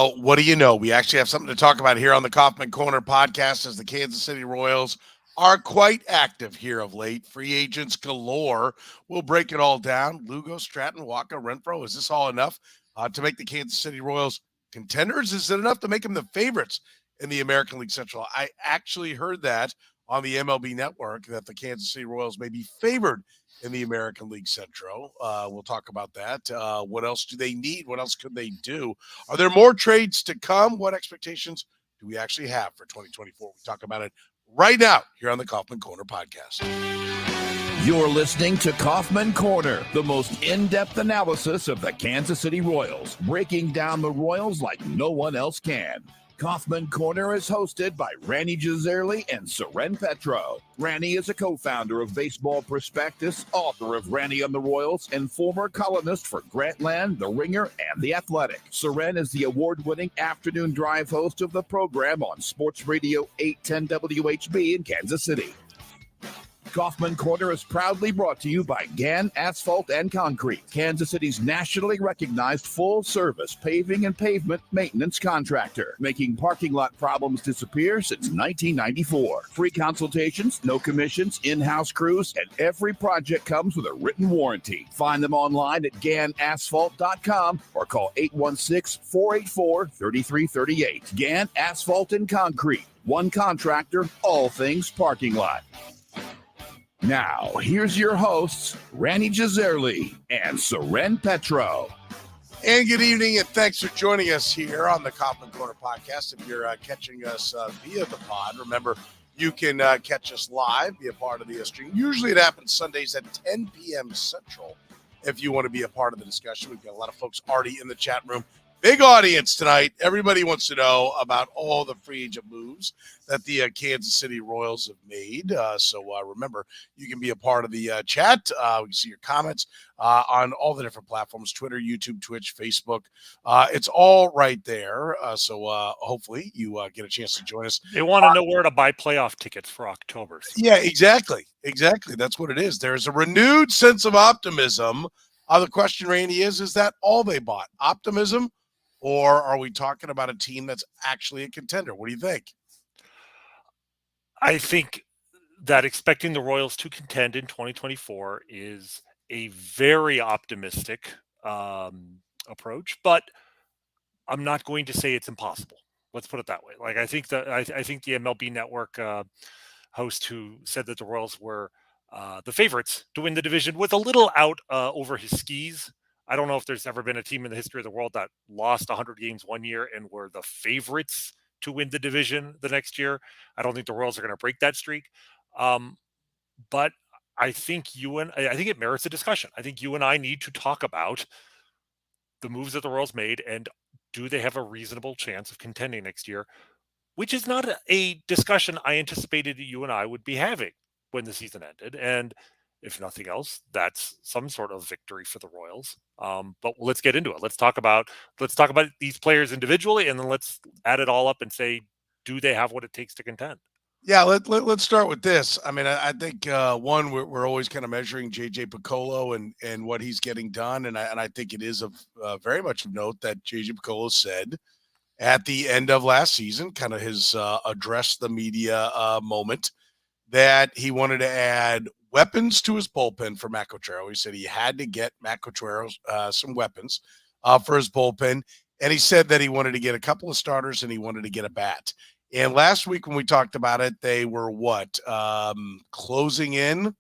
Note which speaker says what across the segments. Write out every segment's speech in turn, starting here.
Speaker 1: Oh, what do you know? We actually have something to talk about here on the Kaufman Corner podcast as the Kansas City Royals are quite active here of late. Free agents galore. We'll break it all down. Lugo, Stratton, Wacha, Renfroe. Is this all enough to make the Kansas City Royals contenders? Is it enough to make them the favorites in the American League Central? I actually heard that on the MLB Network that the Kansas City Royals may be favored in the American League Central. We'll talk about that. What else do they need? What else could they do? Are there more trades to come? What expectations do we actually have for 2024? We talk about it right now here on the Kaufman Corner podcast.
Speaker 2: You're listening to Kaufman Corner, the most in-depth analysis of the Kansas City Royals, breaking down the Royals like no one else can. Kaufman Corner is hosted by Rany Jazayerli and Soren Petro. Rany is a co-founder of Baseball Prospectus, author of Rany on the Royals, and former columnist for Grantland, The Ringer, and The Athletic. Soren is the award-winning afternoon drive host of the program on Sports Radio 810 WHB in Kansas City. Kaufman Corner is proudly brought to you by Gann Asphalt and Concrete, Kansas City's nationally recognized full-service paving and pavement maintenance contractor, making parking lot problems disappear since 1994. Free consultations, no commissions, in-house crews, and every project comes with a written warranty. Find them online at GannAsphalt.com or call 816-484-3338. Gann Asphalt and Concrete, one contractor, all things parking lot. Now, here's your hosts, Rany Jazayerli and Soren Petro.
Speaker 1: And good evening, and thanks for joining us here on the Kaufman Corner podcast. If you're catching us via the pod, remember, you can catch us live, be a part of the stream. Usually it happens Sundays at 10 p.m. Central. If you want to be a part of the discussion, we've got a lot of folks already in the chat room. Big audience tonight. Everybody wants to know about all the free agent moves that the Kansas City Royals have made. So remember, you can be a part of the chat. We can see your comments on all the different platforms, Twitter, YouTube, Twitch, Facebook. It's all right there. So hopefully you get a chance to join us.
Speaker 3: They want to know where to buy playoff tickets for October.
Speaker 1: Yeah, exactly. Exactly. That's what it is. There's a renewed sense of optimism. The question, Rany, is that all they bought? Optimism? Or are we talking about a team that's actually a contender? What do you think?
Speaker 3: I think that expecting the Royals to contend in 2024 is a very optimistic approach, but I'm not going to say it's impossible. Let's put it that way. Like I think the MLB Network host who said that the Royals were the favorites to win the division was a little out over his skis. I don't know if there's ever been a team in the history of the world that lost 100 games one year and were the favorites to win the division the next year. I don't think the Royals are going to break that streak. But I think I think it merits a discussion. I think you and I need to talk about the moves that the Royals made and do they have a reasonable chance of contending next year, which is not a discussion I anticipated that you and I would be having when the season ended. And if nothing else, that's some sort of victory for the Royals. But let's get into it. Let's talk about these players individually, and then let's add it all up and say, do they have what it takes to contend?
Speaker 1: Yeah, let's start with this. I mean, I think one, we're always kind of measuring JJ Picollo and what he's getting done, and I think it is very much of note that JJ Picollo said at the end of last season, kind of his address the media moment, that he wanted to add weapons to his bullpen for Matt Quatraro. He said he had to get Matt Quatraro some weapons for his bullpen. And he said that he wanted to get a couple of starters and he wanted to get a bat. And last week when we talked about it, they were closing in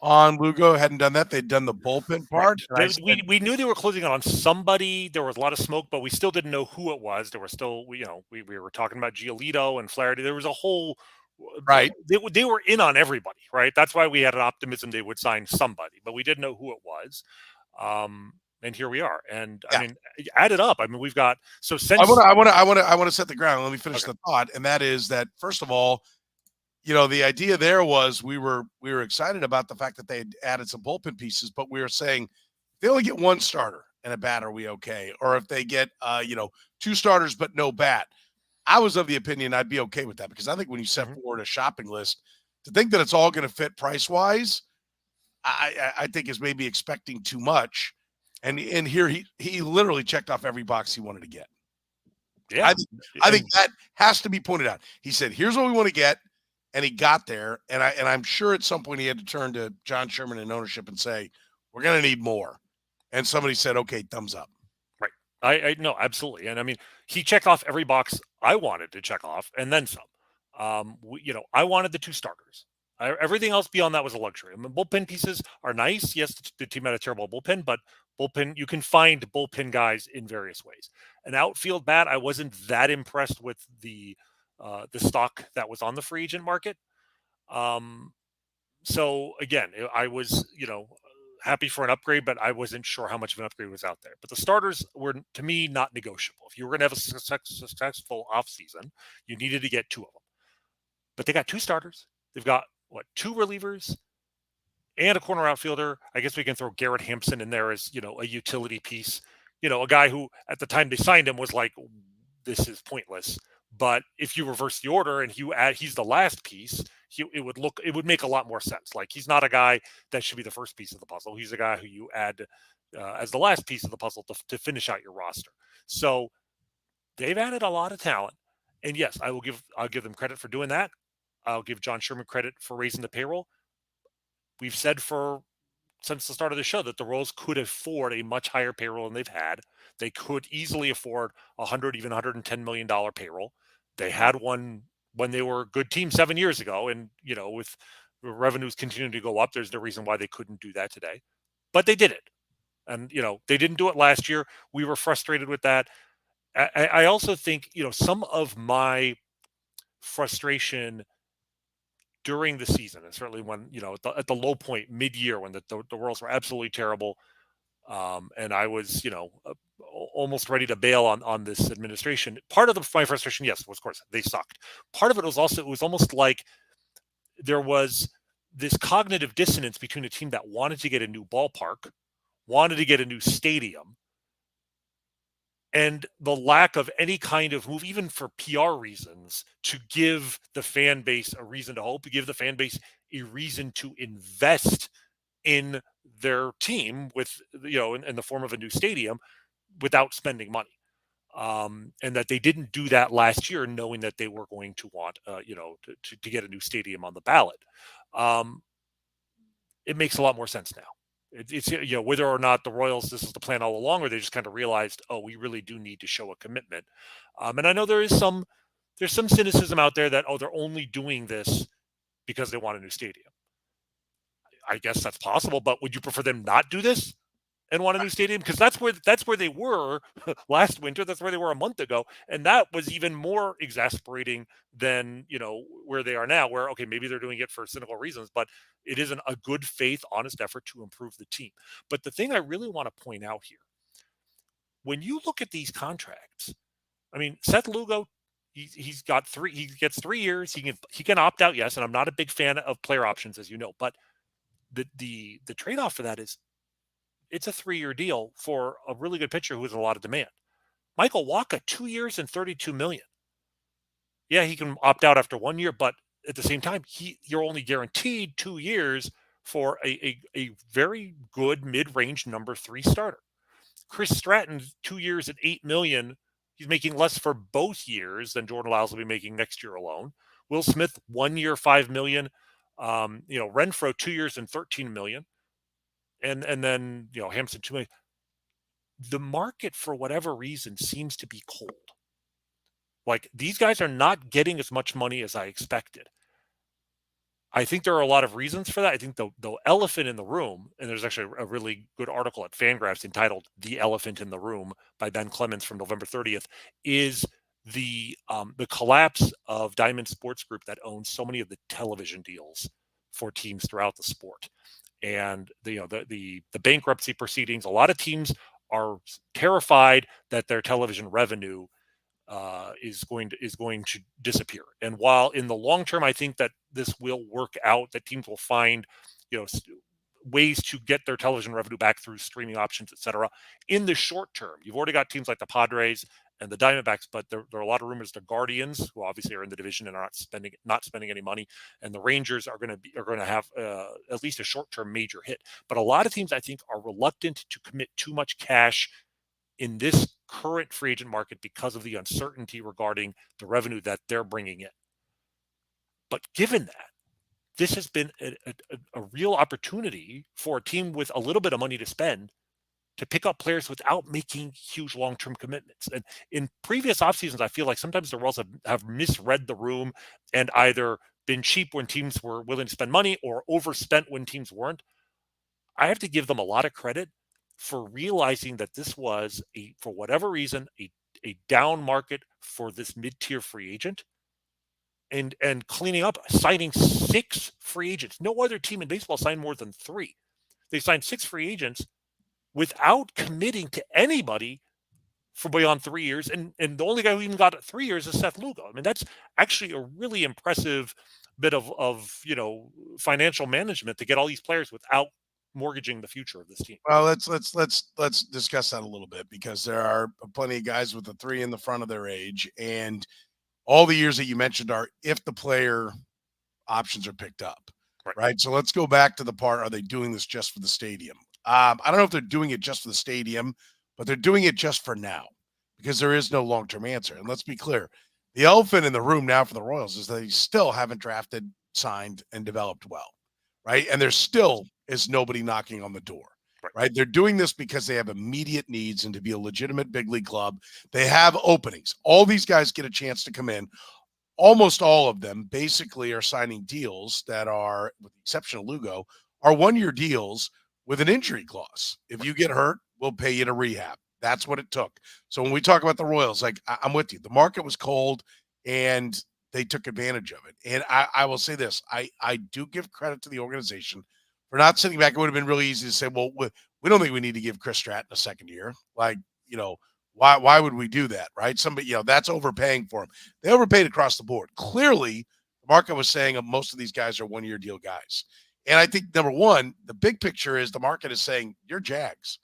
Speaker 1: on Lugo. Hadn't done that. They'd done the bullpen part.
Speaker 3: We knew they were closing on somebody. There was a lot of smoke, but we still didn't know who it was. There were still, we were talking about Giolito and Flaherty. There was a whole
Speaker 1: right.
Speaker 3: They were in on everybody, right? That's why we had an optimism they would sign somebody, but we didn't know who it was. And here we are. And yeah. I mean, add it up. I mean, we've got since
Speaker 1: I want to set the ground. Let me finish the thought, and that is that first of all, the idea there was we were excited about the fact that they had added some bullpen pieces, but we were saying if they only get one starter and a bat, are we okay? Or if they get two starters but no bat, I was of the opinion I'd be okay with that, because I think when you set forward a shopping list, to think that it's all going to fit price wise, I think is maybe expecting too much. And here he literally checked off every box he wanted to get.
Speaker 3: Yeah.
Speaker 1: I think that has to be pointed out. He said, "Here's what we want to get," and he got there. And I'm sure at some point he had to turn to John Sherman and ownership and say, "We're going to need more." And somebody said, "Okay, thumbs up."
Speaker 3: Right. I no, absolutely. And I mean, he checked off every box I wanted to check off, and then some. I wanted the 2 starters. Everything else beyond that was a luxury. I mean, bullpen pieces are nice. Yes, the team had a terrible bullpen, but bullpen, you can find bullpen guys in various ways. An outfield bat, I wasn't that impressed with the stock that was on the free agent market. So again, I was, happy for an upgrade, but I wasn't sure how much of an upgrade was out there. But the starters were, to me, not negotiable. If you were going to have a successful offseason, you needed to get 2 of them. But they got 2 starters. They've got, 2 relievers and a corner outfielder. I guess we can throw Garrett Hampson in there as, a utility piece. A guy who, at the time they signed him, was like, this is pointless. But if you reverse the order and he's the last piece, it would make a lot more sense. Like, he's not a guy that should be the first piece of the puzzle. He's a guy who you add as the last piece of the puzzle to finish out your roster. So they've added a lot of talent, and yes, I'll give them credit for doing that. I'll give John Sherman credit for raising the payroll. We've said since the start of the show that the Royals could afford a much higher payroll than they've had. They could easily afford even $110 million payroll. They had one when they were a good team 7 years ago. And, with revenues continuing to go up, there's no reason why they couldn't do that today. But they did it. And, they didn't do it last year. We were frustrated with that. I also think, some of my frustration during the season, and certainly when, at the low point mid-year when the Royals were absolutely terrible, and I was, almost ready to bail on this administration. Part of my frustration, yes, was, of course, they sucked. Part of it was almost like there was this cognitive dissonance between a team that wanted to get a new ballpark, wanted to get a new stadium, and the lack of any kind of move, even for PR reasons, to give the fan base a reason to hope, to give the fan base a reason to invest in their team with, in the form of a new stadium without spending money. And that they didn't do that last year, knowing that they were going to want, to get a new stadium on the ballot. It makes a lot more sense now. It's whether or not the Royals, this is the plan all along, or they just kind of realized, oh, we really do need to show a commitment. And I know there's some cynicism out there that, they're only doing this because they want a new stadium. I guess that's possible, but would you prefer them not do this and want a new stadium? Because that's where they were last winter. That's where they were a month ago, and that was even more exasperating than where they are now. Where, okay, maybe they're doing it for cynical reasons, but it isn't a good faith, honest effort to improve the team. But the thing I really want to point out here, when you look at these contracts, I mean, Seth Lugo, he gets 3 years. He can opt out, yes, and I'm not a big fan of player options, as you know, but the trade-off for that is it's a 3-year deal for a really good pitcher who has a lot of demand. Michael Wacha, 2 years and $32 million. Yeah, he can opt out after 1 year, but at the same time, you're only guaranteed 2 years for a very good mid-range number 3 starter. Chris Stratton, 2 years at $8 million. He's making less for both years than Jordan Lyles will be making next year alone. Will Smith, 1 year, $5 million. Renfroe, 2 years and $13 million. And then, Hampson, $2 million. The market, for whatever reason, seems to be cold. Like, these guys are not getting as much money as I expected. I think there are a lot of reasons for that. I think the elephant in the room, and there's actually a really good article at Fangraphs entitled "The Elephant in the Room" by Ben Clemens from November 30th, is the collapse of Diamond Sports Group that owns so many of the television deals for teams throughout the sport. And the bankruptcy proceedings, a lot of teams are terrified that their television revenue is going to disappear. And while in the long term, I think that this will work out, that teams will find, ways to get their television revenue back through streaming options, et cetera. In the short term, you've already got teams like the Padres and the Diamondbacks, but there are a lot of rumors the Guardians, who obviously are in the division and are not spending any money, and the Rangers are going to have at least a short-term major hit. But a lot of teams, I think, are reluctant to commit too much cash in this current free agent market because of the uncertainty regarding the revenue that they're bringing in. But given that, this has been a real opportunity for a team with a little bit of money to spend to pick up players without making huge long-term commitments. And in previous off seasons, I feel like sometimes the Royals have misread the room and either been cheap when teams were willing to spend money or overspent when teams weren't. I have to give them a lot of credit for realizing that this was, for whatever reason, a down market for this mid-tier free agent, and cleaning up, signing 6 free agents. No other team in baseball signed more than 3. They signed 6 free agents without committing to anybody for beyond 3 years. And the only guy who even got 3 years is Seth Lugo. I mean, that's actually a really impressive bit of financial management to get all these players without mortgaging the future of this team.
Speaker 1: Well, let's discuss that a little bit, because there are plenty of guys with a 3 in the front of their age, and all the years that you mentioned are if the player options are picked up, right? So let's go back to the part, are they doing this just for the stadium? I don't know if they're doing it just for the stadium, but they're doing it just for now, because there is no long-term answer. And let's be clear, the elephant in the room now for the Royals is that they still haven't drafted, signed, and developed well, right? And there still is nobody knocking on the door, right? They're doing this because they have immediate needs, and to be a legitimate big league club, they have openings. All these guys get a chance to come in. Almost all of them basically are signing deals that are, with the exception of Lugo, are 1-year deals with an injury clause. If you get hurt, we'll pay you to rehab. That's what it took. So when we talk about the Royals, like, I'm with you. The market was cold, and they took advantage of it. And I will say this. I do give credit to the organization for not sitting back. It would have been really easy to say, well, we don't think we need to give Chris Stratton a second year. Like, why would we do that, right? Somebody, that's overpaying for him. They overpaid across the board. Clearly, the market was saying most of these guys are 1-year deal guys. And I think, number one, the big picture is the market is saying, you're Jags,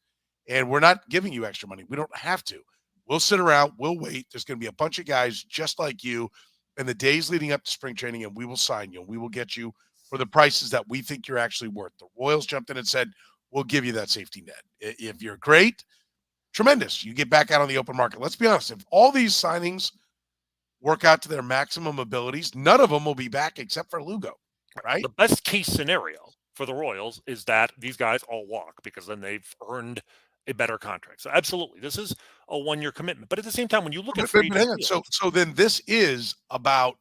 Speaker 1: and we're not giving you extra money. We don't have to. We'll sit around. We'll wait. There's going to be a bunch of guys just like you in the days leading up to spring training, and we will sign you. We will get you for the prices that we think you're actually worth. The Royals jumped in and said, we'll give you that safety net. If you're great, tremendous. You get back out on the open market. Let's be honest. If all these signings work out to their maximum abilities, none of them will be back except for Lugo, right?
Speaker 3: The best case scenario for the Royals is that these guys all walk, because then they've earned a better contract. So absolutely, this is a 1-year commitment. But at the same time, when you look at free agent deals,
Speaker 1: so then this is about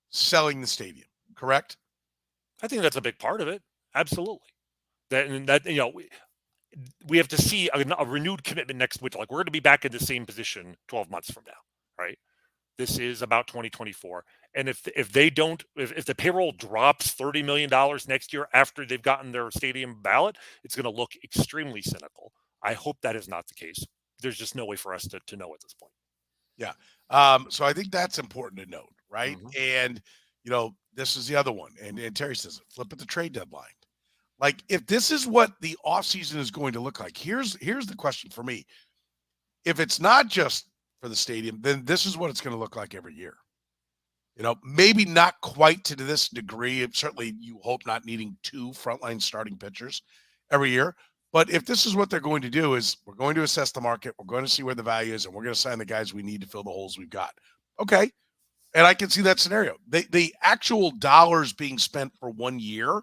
Speaker 1: selling the stadium, correct?
Speaker 3: I think that's a big part of it. Absolutely. That we have to see a renewed commitment next winter. Like, we're going to be back in the same position 12 months from now, right? This is about 2024. And if the payroll drops $30 million next year after they've gotten their stadium ballot, it's going to look extremely cynical. I hope that is not the case. There's just no way for us to know at this point.
Speaker 1: Yeah. So I think that's important to note, right? Mm-hmm. And, this is the other one. And Terry says, flip at the trade deadline. Like, if this is what the offseason is going to look like, here's the question for me. If it's not just for the stadium, then this is what it's going to look like every year. Maybe not quite to this degree. Certainly, you hope not needing 2 frontline starting pitchers every year. But if this is what they're going to do, is we're going to assess the market, we're going to see where the value is, and we're going to sign the guys we need to fill the holes we've got. Okay. And I can see that scenario. The actual dollars being spent for 1 year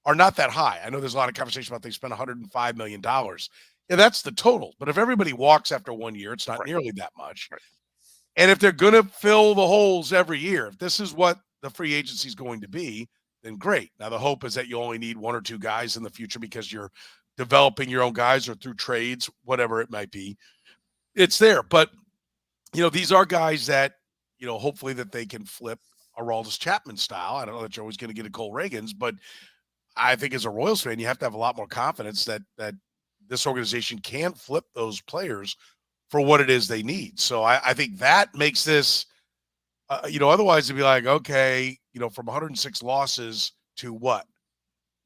Speaker 1: are not that high. I know there's a lot of conversation about they spent $105 million. Yeah, that's the total. But if everybody walks after 1 year, it's not nearly that much. Right. And if they're going to fill the holes every year, if this is what the free agency is going to be, then great. Now, the hope is that you only need 1 or 2 guys in the future because you're developing your own guys, or through trades, whatever it might be. It's there. But, these are guys that, hopefully that they can flip Aroldis Chapman style. I don't know that you're always going to get a Cole Reagans, but I think as a Royals fan, you have to have a lot more confidence that this organization can flip those players for what it is they need. So I think that makes this, otherwise it'd be like, okay, from 106 losses to what,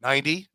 Speaker 1: 90?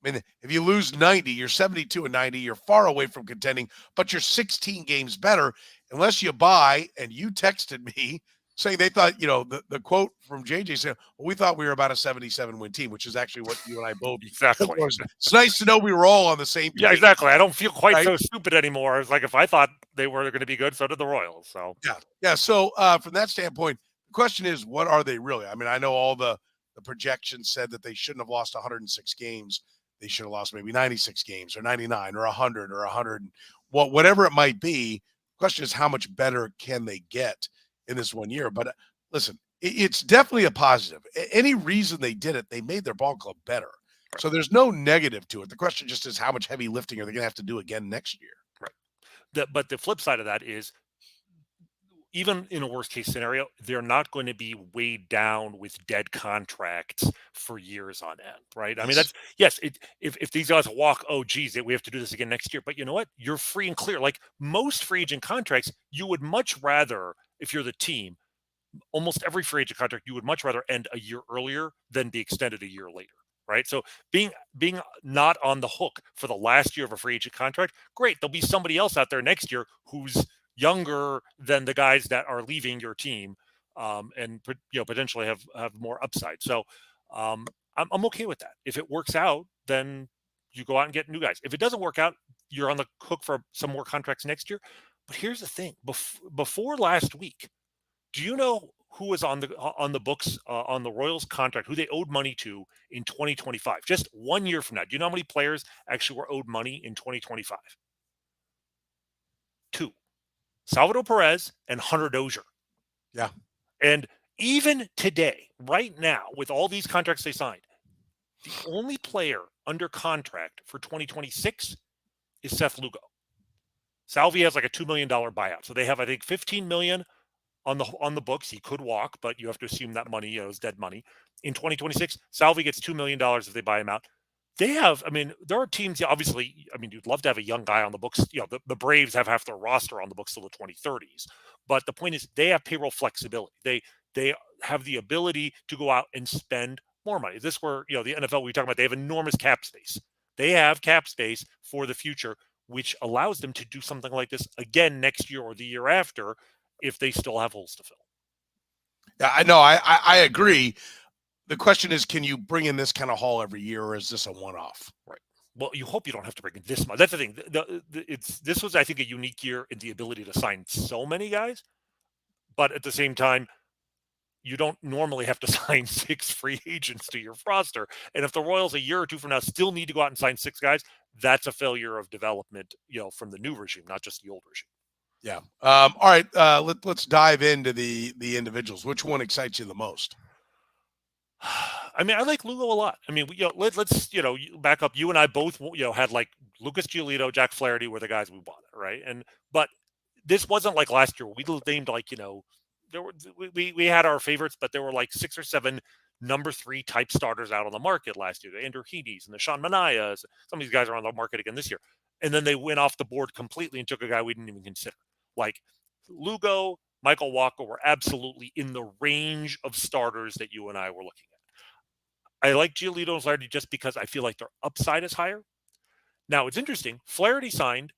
Speaker 1: I mean, if you lose 90, you're 72-90, you're far away from contending, but you're 16 games better, unless you buy, and you texted me saying they thought, the quote from JJ said, well, we thought we were about a 77 win team, which is actually what you and I both.
Speaker 3: Exactly.
Speaker 1: It's nice to know we were all on the same page.
Speaker 3: Yeah, exactly. I don't feel quite
Speaker 1: right?
Speaker 3: so stupid anymore. It's like if I thought they were going to be good, so did the Royals. So
Speaker 1: yeah. So from that standpoint, the question is, what are they really? I mean, I know all the projections said that they shouldn't have lost 106 games. They should have lost maybe 96 games or 99 or 100 or 100. Whatever it might be. The question is, how much better can they get in this 1 year? But listen, it's definitely a positive. Any reason they did it, they made their ball club better. Right. So there's no negative to it. The question just is, how much heavy lifting are they going to have to do again next year?
Speaker 3: Right. But the flip side of that is, even in a worst case scenario, they're not going to be weighed down with dead contracts for years on end, right? Yes. I mean, if these guys walk, oh, geez, we have to do this again next year. But you know what? You're free and clear. Like most free agent contracts, you would much rather, if you're the team, almost every free agent contract, you would much rather end a year earlier than be extended a year later, right? So being not on the hook for the last year of a free agent contract, great. There'll be somebody else out there next year who's younger than the guys that are leaving your team, and potentially have more upside. So I'm okay with that. If it works out, then you go out and get new guys. If it doesn't work out, you're on the hook for some more contracts next year. But here's the thing: before last week, do you know who was on the books on the Royals contract, who they owed money to in 2025? Just 1 year from now, do you know how many players actually were owed money in 2025? 2. Salvador Perez and Hunter Dozier.
Speaker 1: Yeah.
Speaker 3: And even today, right now, with all these contracts they signed, the only player under contract for 2026 is Seth Lugo. Salvi has like a $2 million buyout. So they have, I think, $15 million on the books. He could walk, but you have to assume that money is dead money. In 2026, Salvi gets $2 million if they buy him out. They have, there are teams, obviously, you'd love to have a young guy on the books. The Braves have half their roster on the books till the 2030s. But the point is, they have payroll flexibility. They have the ability to go out and spend more money. If this were, the NFL we talk about, they have enormous cap space. They have cap space for the future, which allows them to do something like this again next year or the year after if they still have holes to fill.
Speaker 1: Yeah, I know. I agree. The question is, can you bring in this kind of haul every year, or is this a one-off?
Speaker 3: Right. Well, you hope you don't have to bring in this much. That's the thing. This was, I think, a unique year in the ability to sign so many guys, but at the same time, you don't normally have to sign 6 free agents to your roster. And if the Royals a year or two from now still need to go out and sign 6 guys, that's a failure of development, from the new regime, not just the old regime.
Speaker 1: Yeah. All right. Let's dive into the individuals. Which one excites you the most?
Speaker 3: I like Lugo a lot. Let's back up. You and I both had like Lucas Giolito, Jack Flaherty were the guys we wanted, right? But this wasn't like last year. We named like there were we had our favorites, but there were like 6 or 7 number 3 type starters out on the market last year. The Andrew Heaney's and the Sean Manayas. Some of these guys are on the market again this year, and then they went off the board completely and took a guy we didn't even consider. Like Lugo, Michael Wacha were absolutely in the range of starters that you and I were looking at. I like Giolito and Flaherty just because I feel like their upside is higher. Now, it's interesting. Flaherty signed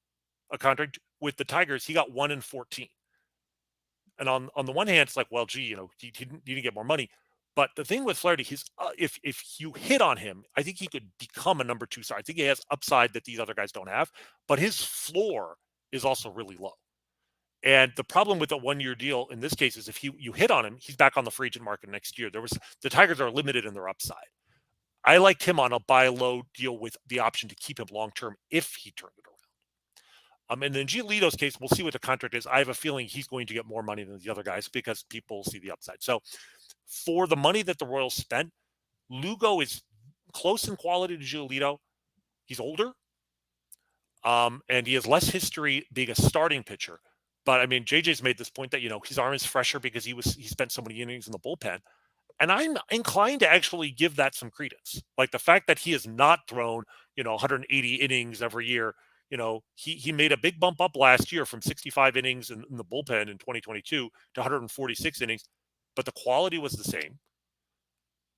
Speaker 3: a contract with the Tigers. He got 1 in 14. And on the one hand, it's like, well, gee, he didn't get more money. But the thing with Flaherty, if you hit on him, I think he could become a number 2 star. I think he has upside that these other guys don't have. But his floor is also really low. And the problem with a 1-year deal in this case is if you hit on him, he's back on the free agent market next year. The Tigers are limited in their upside. I liked him on a buy low deal with the option to keep him long term if he turned it around. And in Giolito's case, we'll see what the contract is. I have a feeling he's going to get more money than the other guys because people see the upside. So for the money that the Royals spent, Lugo is close in quality to Giolito. He's older, and he has less history being a starting pitcher. But JJ's made this point that his arm is fresher because he spent so many innings in the bullpen, and I'm inclined to actually give that some credence. Like the fact that he has not thrown 180 innings every year. He made a big bump up last year from 65 innings in the bullpen in 2022 to 146 innings, but the quality was the same.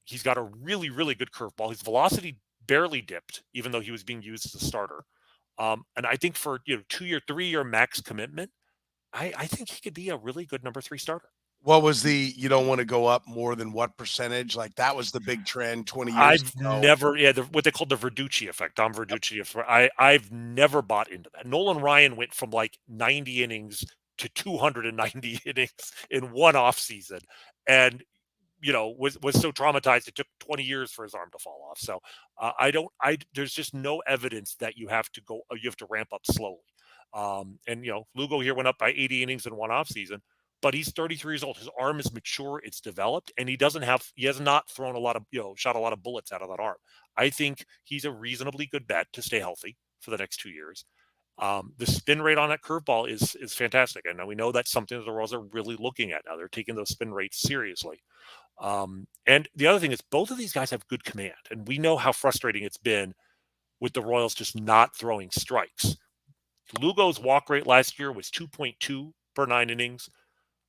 Speaker 3: He's got a really, really good curveball. His velocity barely dipped, even though he was being used as a starter. And I think for 2-year, 3-year max commitment, I think he could be a really good number 3 starter.
Speaker 1: What was you don't want to go up more than what percentage? Like that was the big trend 20 years
Speaker 3: I've
Speaker 1: ago.
Speaker 3: never, what they call the Verducci effect, Tom Verducci. I've never bought into that. Nolan Ryan went from like 90 innings to 290 innings in one off season, and was so traumatized it took 20 years for his arm to fall off. So there's just no evidence that you have to ramp up slowly. And Lugo here went up by 80 innings in one off season, but he's 33 years old. His arm is mature, it's developed, and he has not thrown a lot of, shot a lot of bullets out of that arm. I think he's a reasonably good bet to stay healthy for the next 2 years. The spin rate on that curveball is fantastic. And we know that's something that the Royals are really looking at now. They're taking those spin rates seriously. And the other thing is both of these guys have good command, and we know how frustrating it's been with the Royals just not throwing strikes. Lugo's walk rate last year was 2.2 per 9 innings.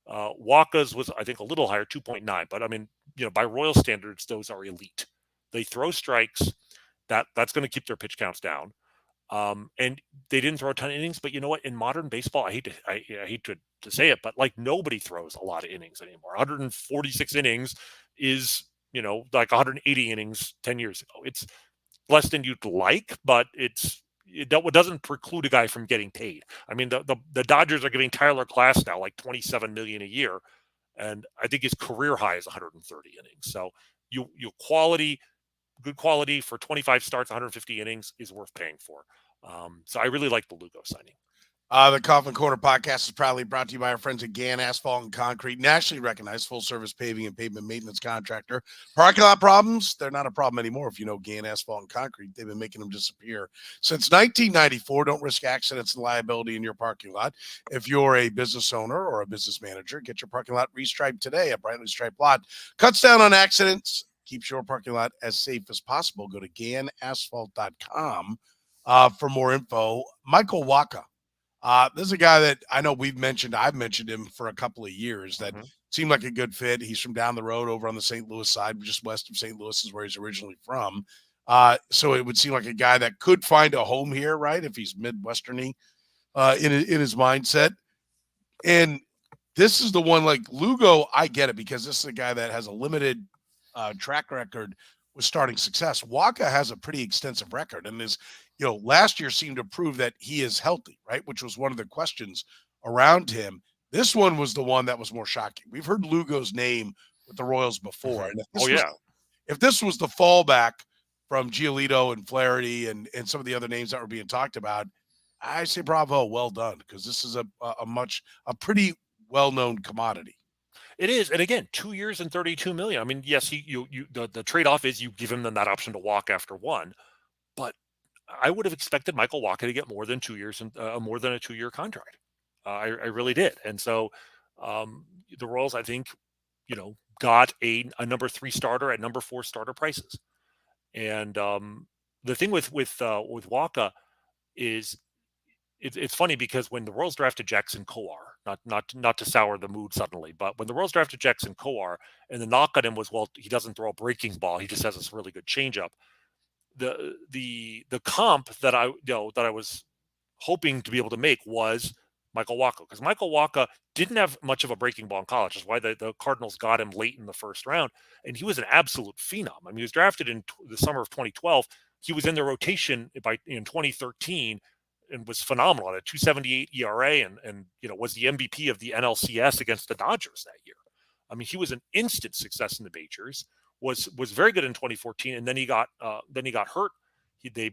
Speaker 3: Wacha's was, I think, a little higher, 2.9. But I mean, by Royal standards, those are elite. They throw strikes. That's going to keep their pitch counts down. And they didn't throw a ton of innings, but you know what? In modern baseball, I hate to say it, but like nobody throws a lot of innings anymore. 146 innings is, like 180 innings 10 years ago. It's less than you'd like, but it doesn't preclude a guy from getting paid. I mean, the Dodgers are giving Tyler Glass now like $27 million a year, and I think his career high is 130 innings. So good quality for 25 starts, 150 innings is worth paying for. So I really like the Lugo signing.
Speaker 1: The Coffin Corner podcast is proudly brought to you by our friends at Gann Asphalt and Concrete, nationally recognized full-service paving and pavement maintenance contractor. Parking lot problems, they're not a problem anymore if you know Gann Asphalt and Concrete. They've been making them disappear since 1994. Don't risk accidents and liability in your parking lot. If you're a business owner or a business manager, get your parking lot restriped today. A brightly striped lot cuts down on accidents, keeps your parking lot as safe as possible. Go to GannAsphalt.com for more info. Michael Wacha. This is a guy that I know I've mentioned him for a couple of years that seemed like a good fit. He's from down the road over on the St. Louis side, just west of St. Louis is where he's originally from. So it would seem like a guy that could find a home here, right? If he's Midwesterny in his mindset. And this is the one like Lugo, I get it because this is a guy that has a limited track record with starting success. Wacha has a pretty extensive record and is, last year seemed to prove that he is healthy, right? Which was one of the questions around him. This one was the one that was more shocking. We've heard Lugo's name with the Royals before. And if this was the fallback from Giolito and Flaherty and some of the other names that were being talked about, I say bravo, well done, because this is a pretty well-known commodity.
Speaker 3: It is, and again, 2 years and $32 million. I mean, yes, the trade-off is you give him then that option to walk after one, but I would have expected Michael Wacha to get more than 2 years and more than a 2-year contract. I really did, and so the Royals, I think, got a number 3 starter at number 4 starter prices, and the thing with Wacha is. It's funny because when the Royals drafted Jackson Kowar, not to sour the mood suddenly, but when the Royals drafted Jackson Kowar, and the knock on him was, well, he doesn't throw a breaking ball, he just has this really good changeup. The comp that I was hoping to be able to make was Michael Wacha, because Michael Wacha didn't have much of a breaking ball in college. That's why the Cardinals got him late in the first round, and he was an absolute phenom. I mean, he was drafted in the summer of 2012. He was in the rotation in 2013. And was phenomenal at a 2.78 ERA and was the MVP of the NLCS against the Dodgers that year. I mean, he was an instant success in the majors. Was very good in 2014, and then he got hurt. They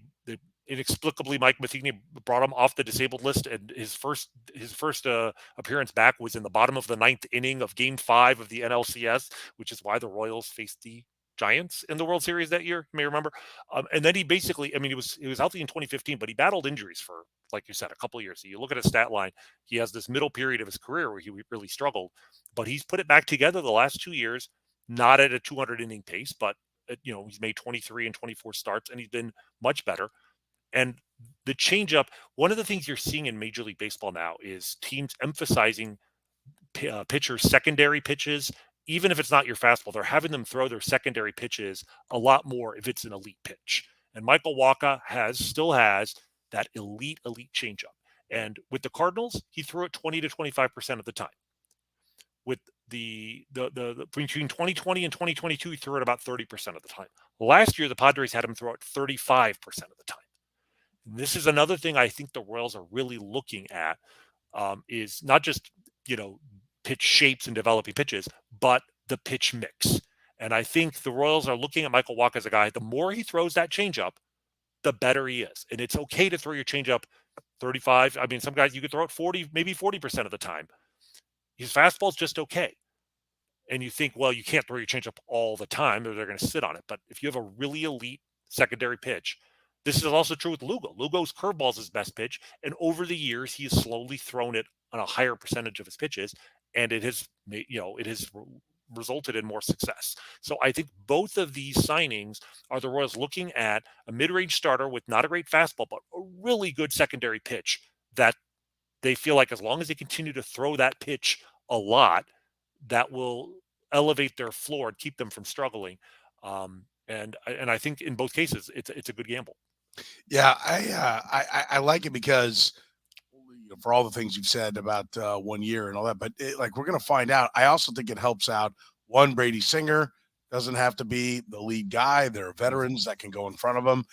Speaker 3: inexplicably Mike Matheny brought him off the disabled list, and his first appearance back was in the bottom of the 9th inning of Game 5 of the NLCS, which is why the Royals faced the Giants in the World Series that year, you may remember. And then he basically, I mean, he was healthy in 2015, but he battled injuries for, like you said, a couple of years. So you look at his stat line, he has this middle period of his career where he really struggled, but he's put it back together the last 2 years, not at a 200 inning pace, but he's made 23 and 24 starts, and he's been much better. And the changeup, one of the things you're seeing in Major League Baseball now is teams emphasizing pitchers' secondary pitches. Even if it's not your fastball, they're having them throw their secondary pitches a lot more if it's an elite pitch. And Michael Wacha still has that elite changeup. And with the Cardinals, he threw it 20 to 25% of the time. with the between 2020 and 2022, he threw it about 30% of the time. Last year, the Padres had him throw it 35% of the time. This is another thing I think the Royals are really looking at, is not just, pitch shapes and developing pitches, but the pitch mix. And I think the Royals are looking at Michael Wacha as a guy, the more he throws that changeup, the better he is. And it's okay to throw your changeup 35. I mean, some guys you could throw it 40, maybe 40% of the time. His fastball's just okay. And you think, well, you can't throw your changeup all the time or they're going to sit on it. But if you have a really elite secondary pitch, this is also true with Lugo. Lugo's curveball is his best pitch. And over the years, he has slowly thrown it on a higher percentage of his pitches. And it has, resulted in more success. So I think both of these signings are the Royals looking at a mid-range starter with not a great fastball, but a really good secondary pitch that they feel like as long as they continue to throw that pitch a lot, that will elevate their floor and keep them from struggling. And I think in both cases, it's a good gamble.
Speaker 1: Yeah, I like it because for all the things you've said about 1 year and all that, but we're going to find out. I also think it helps out. One, Brady Singer doesn't have to be the lead guy. There are veterans that can go in front of him.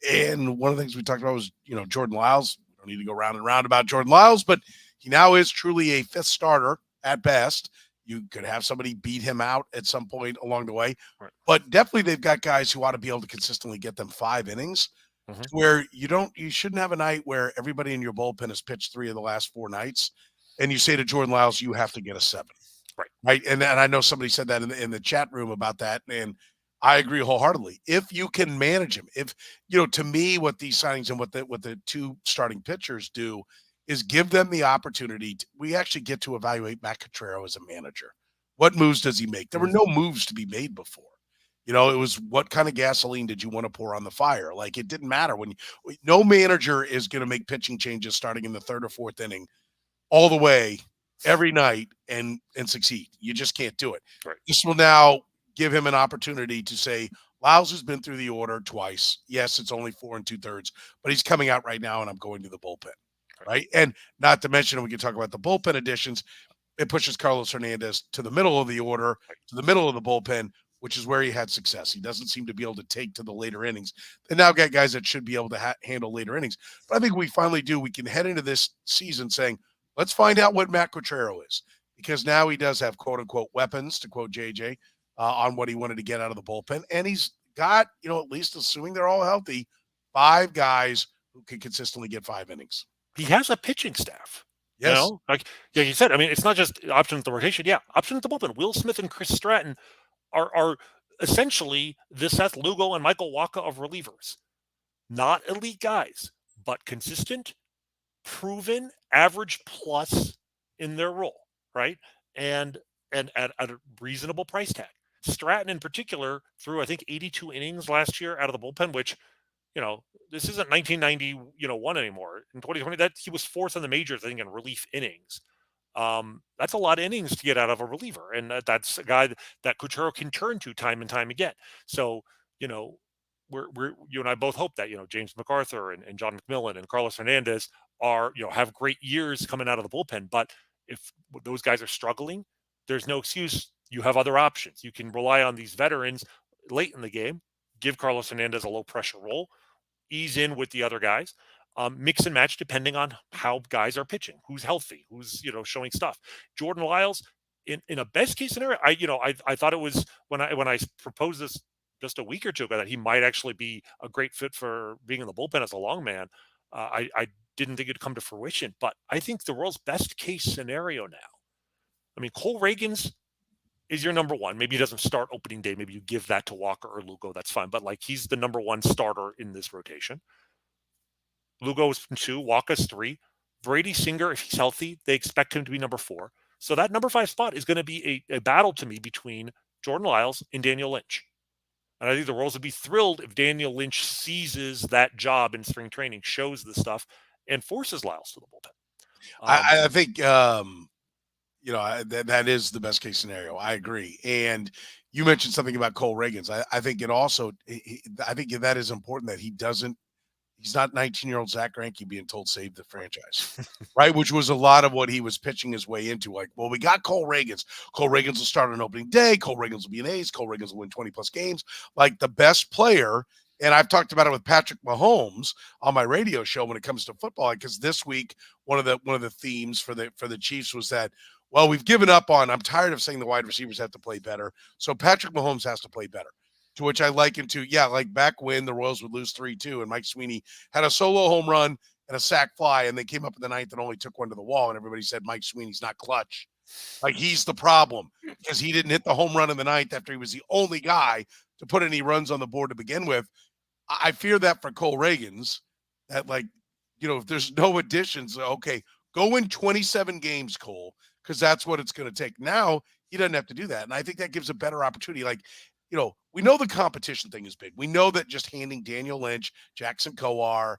Speaker 1: And one of the things we talked about was, Jordan Lyles. We don't need to go round and round about Jordan Lyles, but he now is truly a fifth starter at best. You could have somebody beat him out at some point along the way. Right. But definitely they've got guys who ought to be able to consistently get them 5 innings. Mm-hmm. Where you shouldn't have a night where everybody in your bullpen has pitched 3 of the last 4 nights, and you say to Jordan Lyles, you have to get a 7. Right. And I know somebody said that in the chat room about that, and I agree wholeheartedly. If you can manage him, if to me, what these signings and what the 2 starting pitchers do is give them the opportunity. We actually get to evaluate Matt Contreras as a manager. What moves does he make? There were no moves to be made before. It was what kind of gasoline did you want to pour on the fire? It didn't matter no manager is going to make pitching changes starting in the 3rd or 4th inning all the way every night and succeed. You just can't do it. Right. This will now give him an opportunity to say, Lyles has been through the order twice. Yes, it's only 4 2/3, but he's coming out right now and I'm going to the bullpen. Right. And not to mention, we can talk about the bullpen additions. It pushes Carlos Hernandez to the middle of the order, to the middle of the bullpen, which is where he had success. He doesn't seem to be able to take to the later innings. They now got guys that should be able to handle later innings. But I think we finally do. We can head into this season saying, let's find out what Matt Contreras is. Because now he does have, quote-unquote, weapons, to quote JJ, on what he wanted to get out of the bullpen. And he's got, at least assuming they're all healthy, 5 guys who can consistently get 5 innings.
Speaker 3: He has a pitching staff.
Speaker 1: Yes.
Speaker 3: You said, it's not just options at the rotation. Yeah, options at the bullpen. Will Smith and Chris Stratton are essentially the Seth Lugo and Michael Wacha of relievers. Not elite guys, but consistent, proven, average plus in their role, right? And at a reasonable price tag. Stratton in particular threw, I think, 82 innings last year out of the bullpen, which, this isn't 1991 anymore. In 2020, that he was 4th in the majors, I think, in relief innings. That's a lot of innings to get out of a reliever. And that's a guy that Contreras can turn to time and time again. So, we're you and I both hope that, James MacArthur and John McMillan and Carlos Hernandez are, have great years coming out of the bullpen. But if those guys are struggling, there's no excuse. You have other options. You can rely on these veterans late in the game, give Carlos Hernandez a low pressure role, ease in with the other guys. Mix and match depending on how guys are pitching, who's healthy, who's showing stuff. Jordan Lyles, in a best case scenario, I thought it was when I proposed this just a week or two ago that he might actually be a great fit for being in the bullpen as a long man. I didn't think it'd come to fruition, but I think the world's best case scenario now. Cole Reagans is your number 1. Maybe he doesn't start opening day. Maybe you give that to Walker or Lugo. That's fine. But he's the number 1 starter in this rotation. Lugo's 2, Walker's 3. Brady Singer, if he's healthy, they expect him to be number 4. So that number 5 spot is going to be a battle to me between Jordan Lyles and Daniel Lynch. And I think the Royals would be thrilled if Daniel Lynch seizes that job in spring training, shows the stuff, and forces Lyles to the bullpen.
Speaker 1: I think, that is the best case scenario. I agree. And you mentioned something about Cole Reagans. I think it also, I think that is important that he doesn't He's not 19-year-old Zach Greinke being told save the franchise, right? Which was a lot of what he was pitching his way into. Like, well, we got Cole Reagans. Cole Reagans will start on opening day. Cole Reagans will be an ace. Cole Reagans will win 20-plus games. Like the best player, and I've talked about it with Patrick Mahomes on my radio show when it comes to football, because this week one of the themes for the Chiefs was that, well, we've given up on, I'm tired of saying the wide receivers have to play better, so Patrick Mahomes has to play better. To which I liken to, like back when the Royals would lose 3-2 and Mike Sweeney had a solo home run and a sac fly, and they came up in the ninth and only took one to the wall, and everybody said Mike Sweeney's not clutch. Like, he's the problem because he didn't hit the home run in the ninth after he was the only guy to put any runs on the board to begin with. I fear that for Cole Reagans, that, like, if there's no additions, okay, go win 27 games, Cole, because that's what it's going to take. Now he doesn't have to do that, and I think that gives a better opportunity. Like, we know the competition thing is big. We know that just handing Daniel Lynch, Jackson Kowar,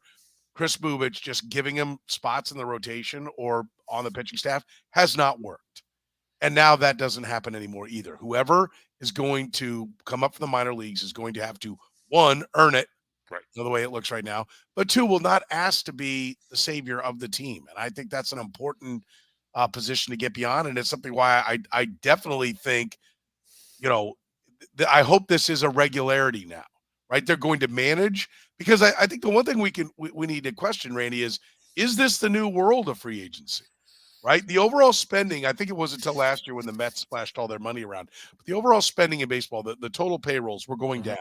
Speaker 1: Chris Bubich, just giving him spots in the rotation or on the pitching staff has not worked. And now that doesn't happen anymore either. Whoever is going to come up from the minor leagues is going to have to, one, earn it,
Speaker 3: right,
Speaker 1: the way it looks right now, but two, will not ask to be the savior of the team. And I think that's an important position to get beyond. And it's something why I definitely think, I hope this is a regularity now, right? They're going to manage, because I think the one thing we need to question, Randy, is this the new world of free agency, right? The overall spending, I think it was until last year when the Mets splashed all their money around, but the overall spending in baseball, the total payrolls were going down.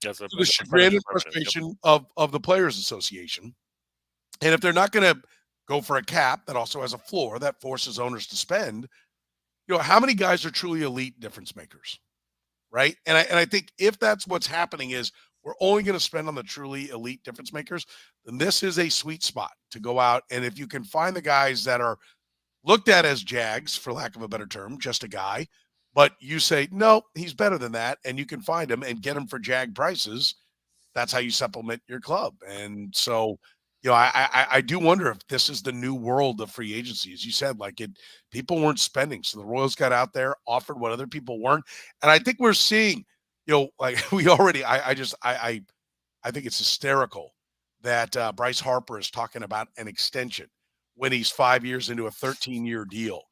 Speaker 3: As
Speaker 1: to the chagrin and frustration of the Players Association. And if they're not going to go for a cap that also has a floor that forces owners to spend, how many guys are truly elite difference makers? Right. And I think if that's what's happening, is we're only going to spend on the truly elite difference makers, then this is a sweet spot to go out. And if you can find the guys that are looked at as Jags, for lack of a better term, just a guy, but you say, no, he's better than that, and you can find him and get him for Jag prices, that's how you supplement your club. And so, I do wonder if this is the new world of free agency. As you said, like, people weren't spending. So the Royals got out there, offered what other people weren't. And I think we're seeing, like we already, I think it's hysterical that Bryce Harper is talking about an extension when he's 5 years into a 13-year deal,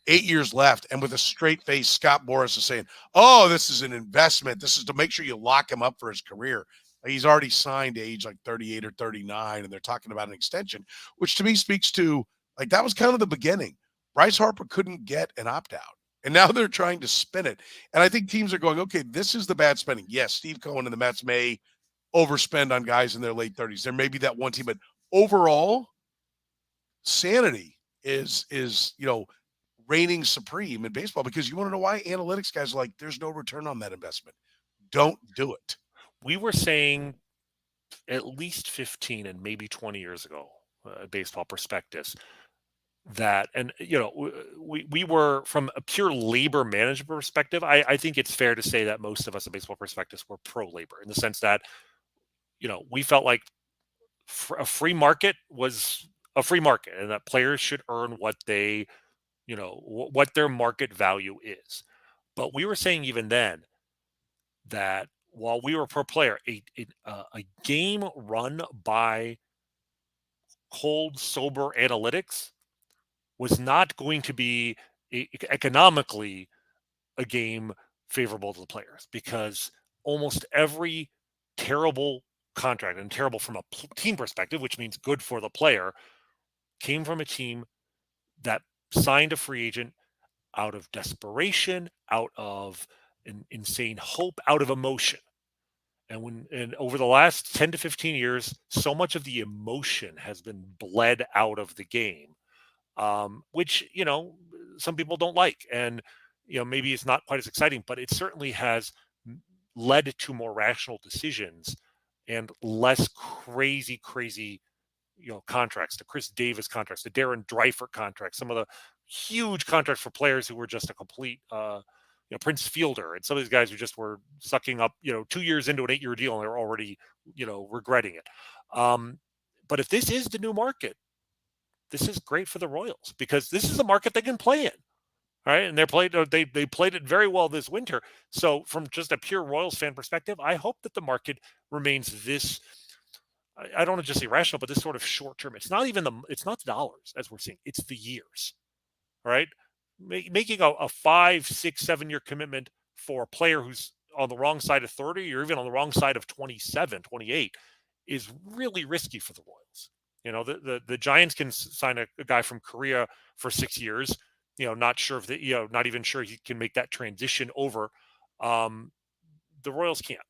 Speaker 1: 8 years left. And with a straight face, Scott Boras is saying, oh, this is an investment. This is to make sure you lock him up for his career. He's already signed to age like 38 or 39, and they're talking about an extension, which to me speaks to, like, that was kind of the beginning. Bryce Harper couldn't get an opt-out, and now they're trying to spin it. And I think teams are going, okay, this is the bad spending. Yes, Steve Cohen and the Mets may overspend on guys in their late 30s. There may be that one team, but overall, sanity is reigning supreme in baseball, because you want to know why? Analytics guys are like, there's no return on that investment. Don't do it.
Speaker 3: We were saying at least 15 and maybe 20 years ago, Baseball Prospectus, that, and we were, from a pure labor management perspective, I think it's fair to say that most of us at Baseball Prospectus were pro-labor, in the sense that, we felt like a free market was a free market, and that players should earn what they, what their market value is. But we were saying even then that while we were per player, a game run by cold, sober analytics was not going to be economically a game favorable to the players, because almost every terrible contract, and terrible from a team perspective, which means good for the player, came from a team that signed a free agent out of desperation, out of an insane hope, out of emotion. And over the last 10 to 15 years, so much of the emotion has been bled out of the game, which, some people don't like. And, maybe it's not quite as exciting, but it certainly has led to more rational decisions and less crazy, contracts, the Chris Davis contracts, the Darren Dreifert contracts, some of the huge contracts for players who were just a complete, Prince Fielder, and some of these guys who just were sucking up, 2 years into an 8-year deal, and they're already, regretting it. But if this is the new market, this is great for the Royals, because this is a market they can play in. All right. And they played it very well this winter. So from just a pure Royals fan perspective, I hope that the market remains this, I don't want to just say rational, but this sort of short term. It's not the dollars as we're seeing. It's the years, right? Making a 5, 6, 7 year commitment for a player who's on the wrong side of 30 or even on the wrong side of 27, 28 is really risky for the Royals. The Giants can sign a guy from Korea for 6 years. Not sure if not even sure he can make that transition over. The Royals can't.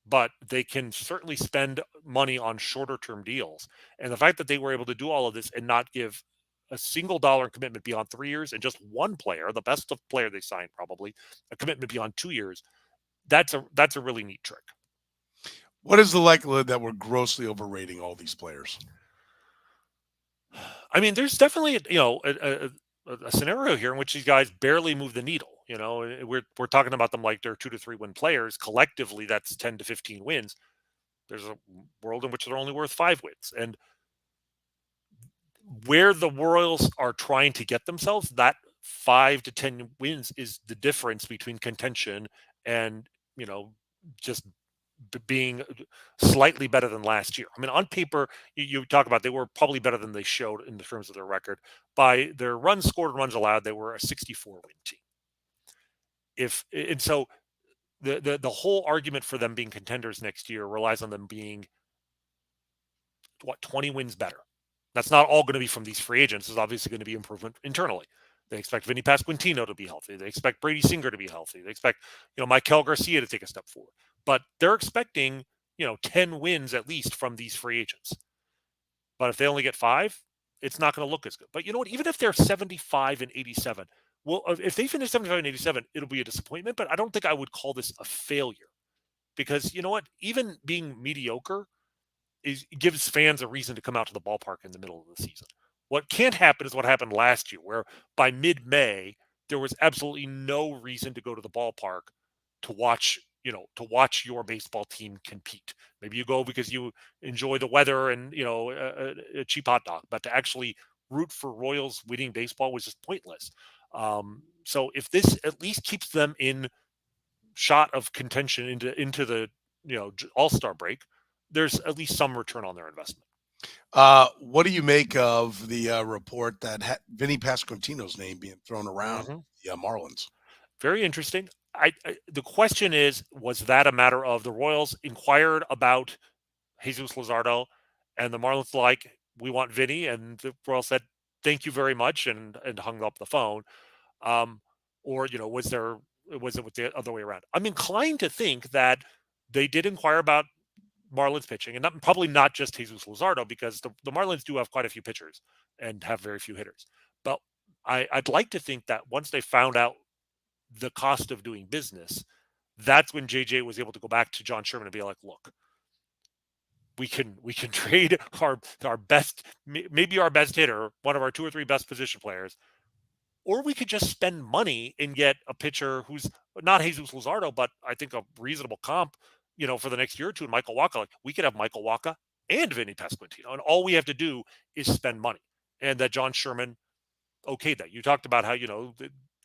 Speaker 3: But they can certainly spend money on shorter term deals. And the fact that they were able to do all of this and not give a single dollar commitment beyond 3 years and just one player, the best of player they signed, probably a commitment beyond 2 years, that's a really neat trick.
Speaker 1: What is the likelihood that we're grossly overrating all these players?
Speaker 3: I mean, there's definitely a scenario here in which these guys barely move the needle. We're talking about them like they're 2 to 3 win players. Collectively, that's 10 to 15 wins. There's a world in which they're only worth 5 wins, and where the Royals are trying to get themselves, that 5 to 10 wins is the difference between contention and just being slightly better than last year. I mean, on paper, you talk about they were probably better than they showed in terms of their record. By their runs scored and runs allowed, they were a 64 win team. So the whole argument for them being contenders next year relies on them being 20 wins better. That's not all going to be from these free agents. There's obviously going to be improvement internally. They expect Vinny Pasquantino to be healthy. They expect Brady Singer to be healthy. They expect, Maikel Garcia to take a step forward. But they're expecting, 10 wins at least from these free agents. But if they only get 5, it's not going to look as good. But you know what? Even if they're 75 and 87, well, if they finish 75 and 87, it'll be a disappointment. But I don't think I would call this a failure. Because you know what? Even being mediocre gives fans a reason to come out to the ballpark in the middle of the season. What can't happen is what happened last year, where by mid-May, there was absolutely no reason to go to the ballpark to watch your baseball team compete. Maybe you go because you enjoy the weather and, a cheap hot dog, but to actually root for Royals winning baseball was just pointless. So if this at least keeps them in shot of contention into the, All-Star break, there's at least some return on their investment.
Speaker 1: What do you make of the report that Vinny Pasquantino's name being thrown around the Marlins?
Speaker 3: Very interesting. The question is, was that a matter of the Royals inquired about Jesus Luzardo and the Marlins like, we want Vinny, and the Royals said, thank you very much, and hung up the phone? Or, was it with the other way around? I'm inclined to think that they did inquire about Marlins pitching, and probably not just Jesus Luzardo, because the Marlins do have quite a few pitchers and have very few hitters. But I'd like to think that once they found out the cost of doing business, that's when JJ was able to go back to John Sherman and be like, look, we can trade our best, maybe our best hitter, one of our 2 or 3 best position players, or we could just spend money and get a pitcher who's not Jesus Luzardo, but I think a reasonable comp, for the next year or two. And Michael Wacha, like, we could have Michael Wacha and Vinny Pasquantino, and all we have to do is spend money. And that John Sherman okayed that. You talked about how,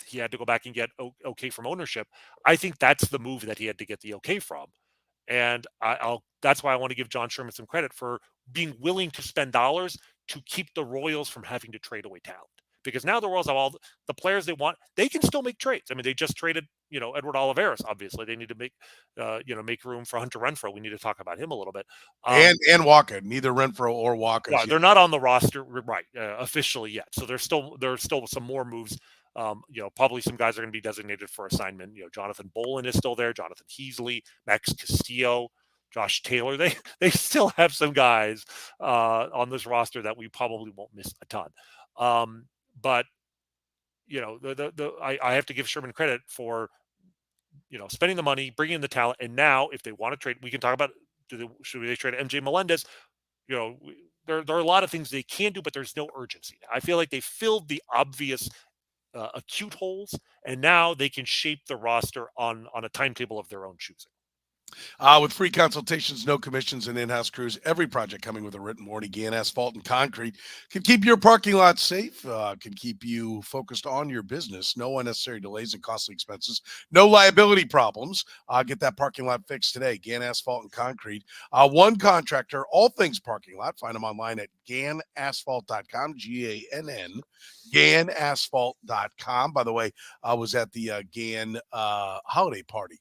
Speaker 3: he had to go back and get okay from ownership. I think that's the move that he had to get the okay from. And that's why I want to give John Sherman some credit for being willing to spend dollars to keep the Royals from having to trade away talent. Because now the Royals have all the players they want. They can still make trades. I mean, they just traded, Edward Olivares. Obviously, they need to make room for Hunter Renfroe. We need to talk about him a little bit.
Speaker 1: And Wacha, neither Renfroe or Wacha.
Speaker 3: Yeah, they're not on the roster, right, officially yet. So there's still some more moves. Probably some guys are going to be designated for assignment. Jonathan Bolin is still there. Jonathan Heasley, Max Castillo, Josh Taylor. They still have some guys on this roster that we probably won't miss a ton. But I have to give Sherman credit for spending the money, bringing in the talent, and now if they want to trade, we can talk about should they trade MJ Melendez? There are a lot of things they can do, but there's no urgency. I feel like they filled the obvious acute holes, and now they can shape the roster on a timetable of their own choosing.
Speaker 1: With free consultations, no commissions, and in-house crews, every project coming with a written warranty, GAN Asphalt and Concrete can keep your parking lot safe, can keep you focused on your business. No unnecessary delays and costly expenses. No liability problems. Get that parking lot fixed today. GAN Asphalt and Concrete. One contractor, all things parking lot. Find them online at ganasphalt.com, Gann, ganasphalt.com. By the way, I was at the GAN holiday party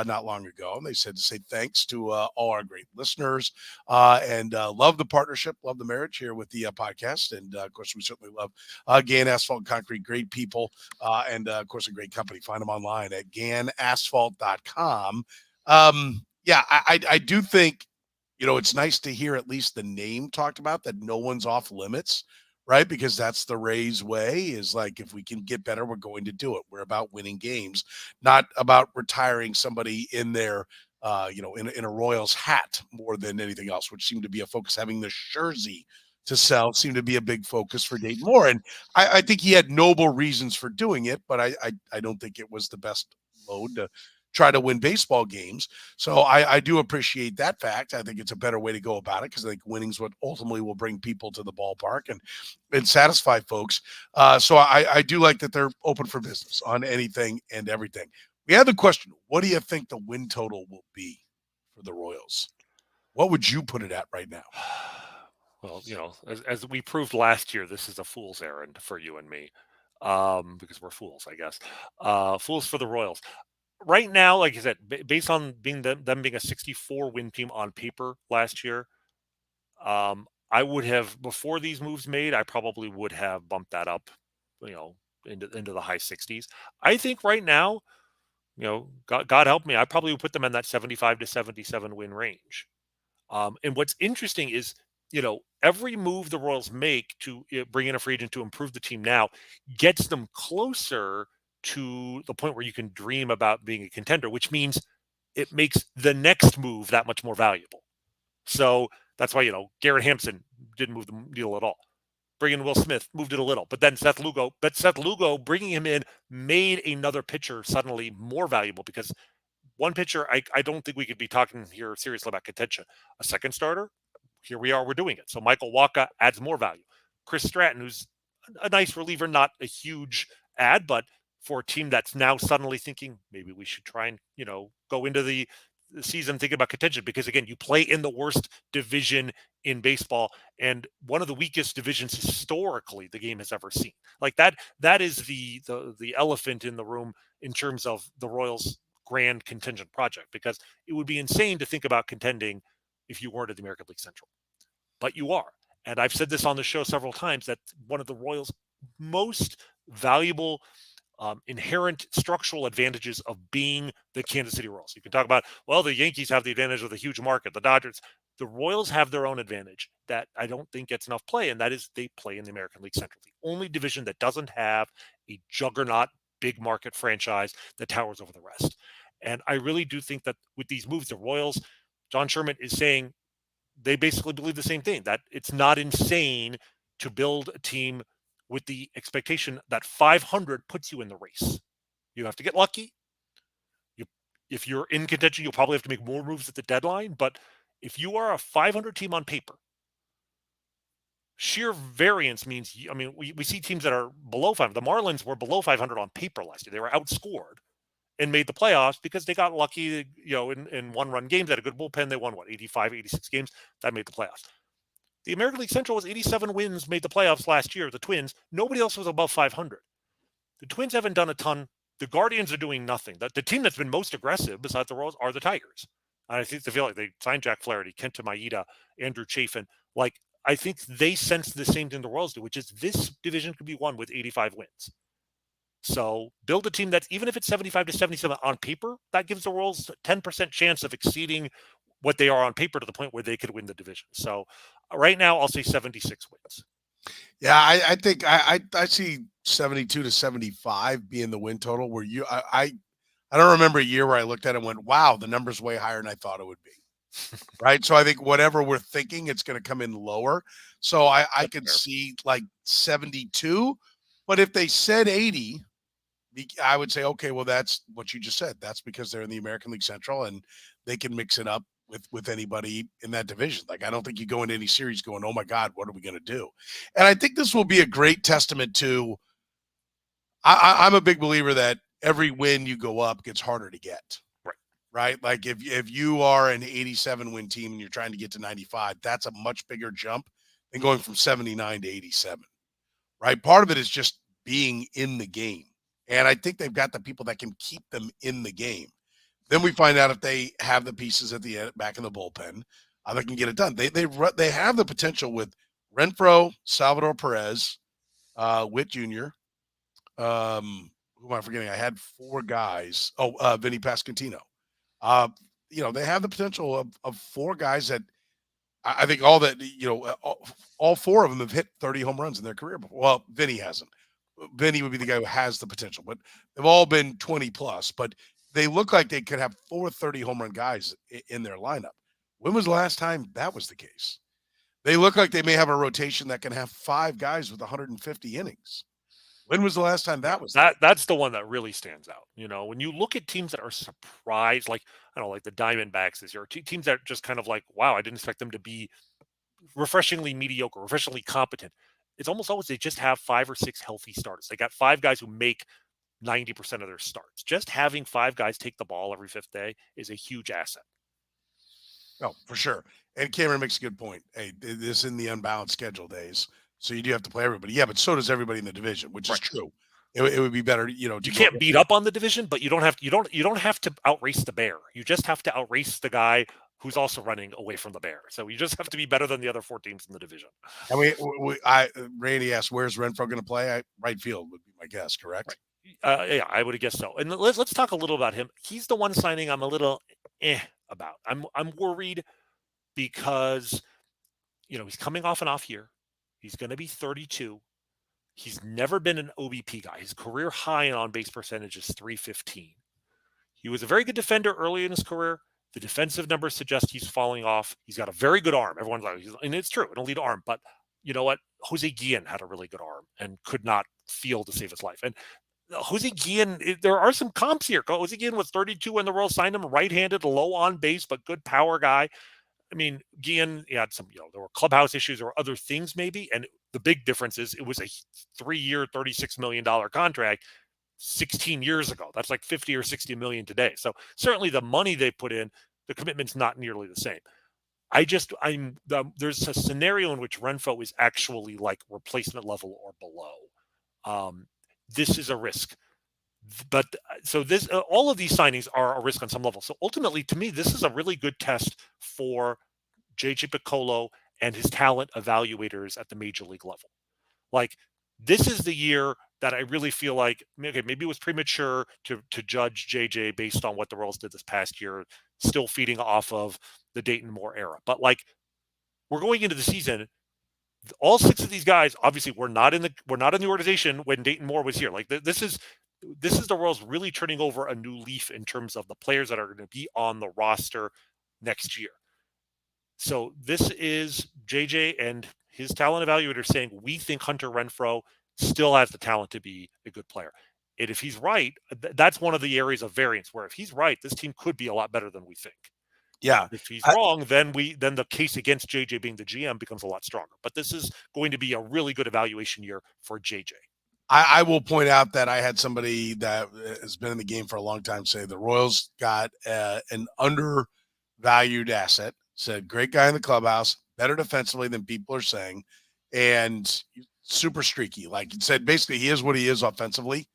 Speaker 1: not long ago. And they said to say thanks to all our great listeners and love the partnership, love the marriage here with the podcast. And of course, we certainly love GAN Asphalt and Concrete, great people, and of course, a great company. Find them online at ganasphalt.com. Yeah, I do think, it's nice to hear at least the name talked about, that no one's off limits, right? Because that's the Rays way, is like, if we can get better, we're going to do it. We're about winning games, not about retiring somebody in their, in a Royals hat more than anything else, which seemed to be a focus. Having the jersey to sell seemed to be a big focus for Dayton Moore. And I think he had noble reasons for doing it, but I don't think it was the best mode to try to win baseball games. So I do appreciate that fact. I think it's a better way to go about it, because I think winning's what ultimately will bring people to the ballpark and satisfy folks. So I do like that they're open for business on anything and everything. We had the question, what do you think the win total will be for the Royals? What would you put it at right now?
Speaker 3: Well, as we proved last year, this is a fool's errand for you and me, because we're fools, I guess. Fools for the Royals. Right now, like you said, based on being them being a 64 win team on paper last year, I would have, before these moves made, I probably would have bumped that up, into the high 60s. I think right now, God help me, I probably would put them in that 75 to 77 win range. And what's interesting is, every move the Royals make to bring in a free agent to improve the team now gets them closer to the point where you can dream about being a contender, which means it makes the next move that much more valuable. So that's why, Garrett Hampson didn't move the deal at all. Bringing in Will Smith moved it a little, but then Seth Lugo bringing him in made another pitcher suddenly more valuable, because one pitcher, I don't think we could be talking here seriously about contention. A second starter, here we are, we're doing it. So Michael Wacha adds more value. Chris Stratton, who's a nice reliever, not a huge add, but for a team that's now suddenly thinking maybe we should try and, go into the season thinking about contention, because again, you play in the worst division in baseball and one of the weakest divisions historically the game has ever seen. Like that is the elephant in the room in terms of the Royals' grand contingent project, because it would be insane to think about contending if you weren't at the American League Central, but you are. And I've said this on the show several times, that one of the Royals' most valuable inherent structural advantages of being the Kansas City Royals. You can talk about, well, the Yankees have the advantage of the huge market, the Dodgers. The Royals have their own advantage that I don't think gets enough play, and that is they play in the American League Central, the only division that doesn't have a juggernaut big market franchise that towers over the rest. And I really do think that with these moves, the Royals, John Sherman is saying they basically believe the same thing, that it's not insane to build a team with the expectation that 500 puts you in the race. You have to get lucky. If you're in contention, you'll probably have to make more moves at the deadline. But if you are a 500 team on paper, sheer variance means, we see teams that are below 500. The Marlins were below 500 on paper last year. They were outscored and made the playoffs because they got lucky, in one-run games. They had a good bullpen. They won, 85, 86 games. That made the playoffs. The American League Central was 87 wins, made the playoffs last year. The Twins, nobody else was above 500. The Twins haven't done a ton. The Guardians are doing nothing. The team that's been most aggressive, besides the Royals, are the Tigers. And I think they feel like they signed Jack Flaherty, Kenta Maeda, Andrew Chafin. Like, I think they sense the same thing the Royals do, which is this division could be won with 85 wins. So build a team that's, even if it's 75 to 77 on paper, that gives the Royals a 10% chance of exceeding what they are on paper to the point where they could win the division. So right now, I'll say 76 wins.
Speaker 1: Yeah, I think I see 72 to 75 being the win total. Where I don't remember a year where I looked at it and went, wow, the number's way higher than I thought it would be. Right. So I think whatever we're thinking, it's going to come in lower. So I could see like 72, but if they said 80, I would say, okay, well, that's what you just said. That's because they're in the American League Central and they can mix it up with anybody in that division. Like, I don't think you go into any series going, oh my God, what are we going to do? And I think this will be a great testament to, I'm a big believer that every win you go up gets harder to get. Right? Like if you are an 87 win team and you're trying to get to 95, that's a much bigger jump than going from 79 to 87. Right? Part of it is just being in the game. And I think they've got the people that can keep them in the game. Then we find out if they have the pieces at the end, back in the bullpen, they can get it done. They have the potential with Renfroe, Salvador Perez, Witt Jr., who am I forgetting? I had four guys. Vinny Pasquantino. They have the potential of four guys that I think all four of them have hit 30 home runs in their career. Well, Vinny hasn't. Vinny would be the guy who has the potential, but they've all been 20 plus. But they look like they could have 30 home run guys in their lineup. When was the last time that was the case? They look like they may have a rotation that can have 5 guys with 150 innings. When was the last time that was?
Speaker 3: That's the one that really stands out. When you look at teams that are surprised, like like the Diamondbacks this year, teams that are just kind of like, wow, I didn't expect them to be refreshingly mediocre, refreshingly competent. It's almost always they just have 5 or 6 healthy starters. They got 5 guys who make 90% of their starts. Just having 5 guys take the ball every 5th day is a huge asset.
Speaker 1: Oh, for sure. And Cameron makes a good point. Hey, this in the unbalanced schedule days. So you do have to play everybody. Yeah, but so does everybody in the division, which is true. It would be better,
Speaker 3: You can't beat up on the division, but you don't have to outrace the bear. You just have to outrace the guy who's also running away from the bear. So you just have to be better than the other 4 teams in the division.
Speaker 1: And Randy asked, where's Renfroe going to play? Right field would be my guess, correct?
Speaker 3: Right. Yeah, I would have guessed so. And let's talk a little about him. He's the one signing I'm a little about. I'm worried because he's coming off an off year. He's going to be 32. He's never been an OBP guy. His career high in on-base percentage is .315. He was a very good defender early in his career. The defensive numbers suggest he's falling off. He's got a very good arm. Everyone's like, and it's true, an elite arm. But you know what? Jose Guillen had a really good arm and could not field to save his life. And Jose Guillen, there are some comps here. Jose Guillen was 32 when the Royals signed him, right-handed, low on base, but good power guy. I mean, Guillen, he had some, there were clubhouse issues or other things maybe. And the big difference is it was a 3-year, $36 million contract 16 years ago. That's like 50 or 60 million today. So certainly the money they put in, the commitment's not nearly the same. There's a scenario in which Renfroe is actually like replacement level or below. This is a risk. But so all of these signings are a risk on some level. So ultimately, to me, this is a really good test for JJ Picollo and his talent evaluators at the major league level. Like, this is the year that I really feel like, okay, maybe it was premature to judge JJ based on what the Royals did this past year, still feeding off of the Dayton Moore era. But like, we're going into the season. All 6 of these guys obviously were not in the organization when Dayton Moore was here. Like, this is the Royals really turning over a new leaf in terms of the players that are going to be on the roster next year. So this is JJ and his talent evaluator saying, we think Hunter Renfroe still has the talent to be a good player. And if he's right, that's one of the areas of variance where if he's right, this team could be a lot better than we think.
Speaker 1: Yeah.
Speaker 3: If he's wrong, then the case against JJ being the GM becomes a lot stronger. But this is going to be a really good evaluation year for JJ.
Speaker 1: I will point out that I had somebody that has been in the game for a long time say the Royals got an undervalued asset, said great guy in the clubhouse, better defensively than people are saying, and super streaky. Like it said, basically he is what he is offensively,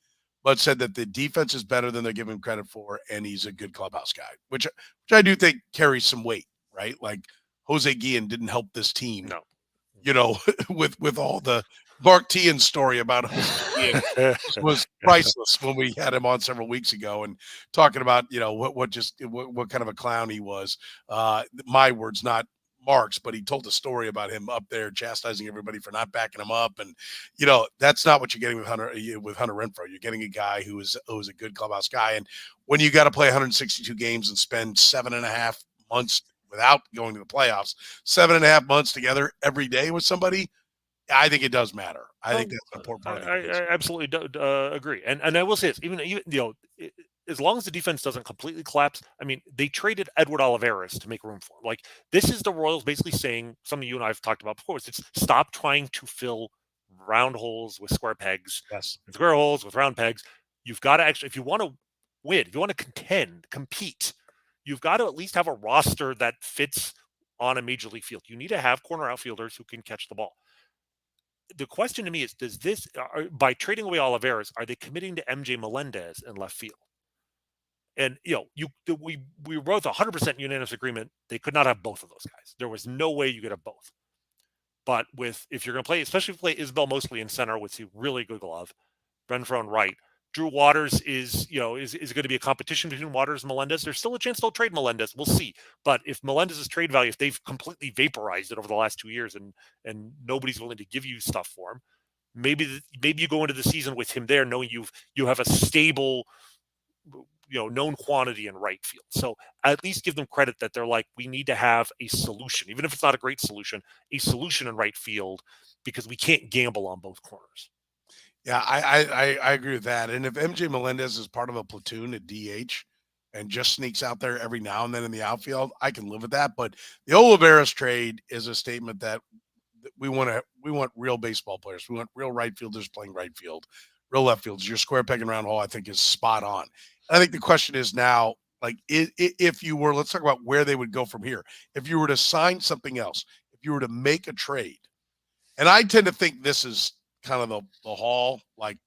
Speaker 1: but said that the defense is better than they're giving him credit for, and he's a good clubhouse guy, which I do think carries some weight, right? Like Jose Guillen didn't help this team.
Speaker 3: No.
Speaker 1: With all the Mark Tian story about Jose Guillen was priceless when we had him on several weeks ago and talking about, what kind of a clown he was. My words, not Mark's, but he told a story about him up there chastising everybody for not backing him up. And, that's not what you're getting with Hunter Renfroe. You're getting a guy who is a good clubhouse guy. And when you got to play 162 games and spend 7.5 months without going to the playoffs, 7.5 months together every day with somebody, I think it does matter. I think that's an important part of it.
Speaker 3: I absolutely agree. And I will say this, even as long as the defense doesn't completely collapse, I mean, they traded Edward Olivares to make room for him. Like, this is the Royals basically saying something you and I have talked about before. It's stop trying to fill round holes with square pegs,
Speaker 1: Yes.
Speaker 3: and square holes with round pegs. You've got to actually, if you want to win, if you want to contend, compete, you've got to at least have a roster that fits on a major league field. You need to have corner outfielders who can catch the ball. The question to me is, by trading away Olivares, are they committing to MJ Melendez in left field? And we wrote 100% unanimous agreement. They could not have both of those guys. There was no way you could have both. But if you're going to play, especially if you play Isbell mostly in center with a really good glove, Renfroe on right, Drew Waters is going to be a competition between Waters and Melendez. There's still a chance they'll trade Melendez. We'll see. But if Melendez's trade value, if they've completely vaporized it over the last 2 years and nobody's willing to give you stuff for him, maybe you go into the season with him there, knowing you have a stable, known quantity in right field. So at least give them credit that they're like, we need to have a solution, even if it's not a great solution, a solution in right field, because we can't gamble on both corners.
Speaker 1: Yeah, I agree with that. And if MJ Melendez is part of a platoon at DH and just sneaks out there every now and then in the outfield, I can live with that. But the Olivares trade is a statement that we want real baseball players. We want real right fielders playing right field, real left fielders. Your square peg and round hole, I think, is spot on. I think the question is now, like, if you were, let's talk about where they would go from here. If you were to sign something else, if you were to make a trade, and I tend to think this is kind of the haul, like,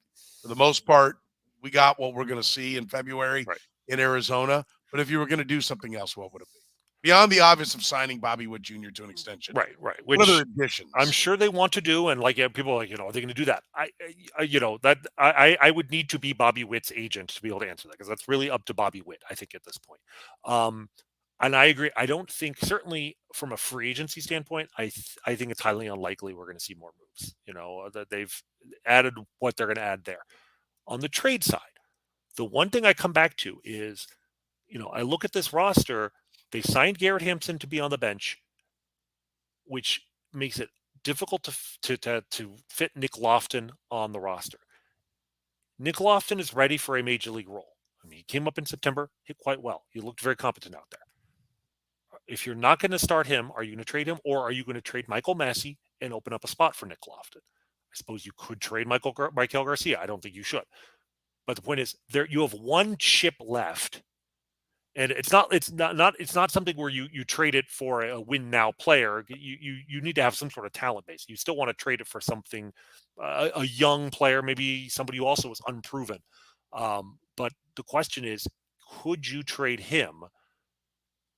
Speaker 1: for the most part, we got what we're going to see in February in Arizona. But if you were going to do something else, what would it be? Beyond the obvious of signing Bobby Witt Jr. to an extension.
Speaker 3: Right.
Speaker 1: What other additions?
Speaker 3: I'm sure they want to do. And people are like, are they going to do that? I would need to be Bobby Witt's agent to be able to answer that, because that's really up to Bobby Witt, I think, at this point. And I agree. I don't think, certainly from a free agency standpoint, I think it's highly unlikely we're going to see more moves, that they've added what they're going to add there. On the trade side, the one thing I come back to is, I look at this roster. They signed Garrett Hampson to be on the bench, which makes it difficult to fit Nick Lofton on the roster. Nick Lofton is ready for a major league role. I mean, he came up in September, hit quite well. He looked very competent out there. If you're not going to start him, are you going to trade him, or are you going to trade Michael Massey and open up a spot for Nick Lofton? I suppose you could trade Michael Garcia. I don't think you should. But the point is, you have one chip left. And it's not something where you trade it for a win now player. You need to have some sort of talent base. You still want to trade it for something, a young player, maybe somebody who also is unproven. But the question is, could you trade him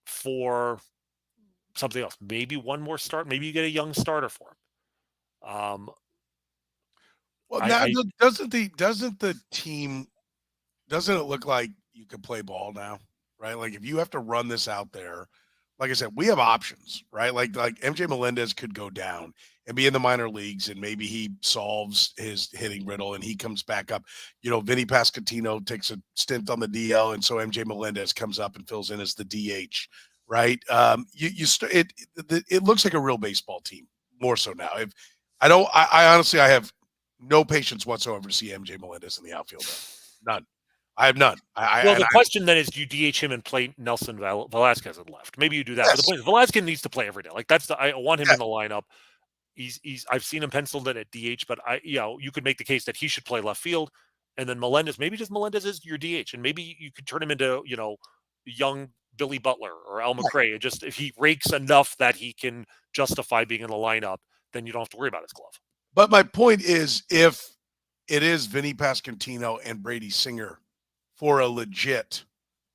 Speaker 3: for something else? Maybe one more start. Maybe you get a young starter for him.
Speaker 1: Doesn't it look like you could play ball now? Right? Like, if you have to run this out there, like I said, we have options, right? Like MJ Melendez could go down and be in the minor leagues, and maybe he solves his hitting riddle and he comes back up. Vinny Pasquantino takes a stint on the DL, and so MJ Melendez comes up and fills in as the DH, right? It looks like a real baseball team more so now. I honestly have no patience whatsoever to see MJ Melendez in the outfield. None. I have none.
Speaker 3: The question then is, do you DH him and play Nelson Velasquez at left? Maybe you do that. Yes. But the point is, Velasquez needs to play every day. Like, I want him in the lineup. I've seen him penciled in at DH, but you could make the case that he should play left field, and then Melendez is your DH, and maybe you could turn him into young Billy Butler or Al McRae. And just, if he rakes enough that he can justify being in the lineup, then you don't have to worry about his glove.
Speaker 1: But my point is, if it is Vinny Pasquantino and Brady Singer for a legit,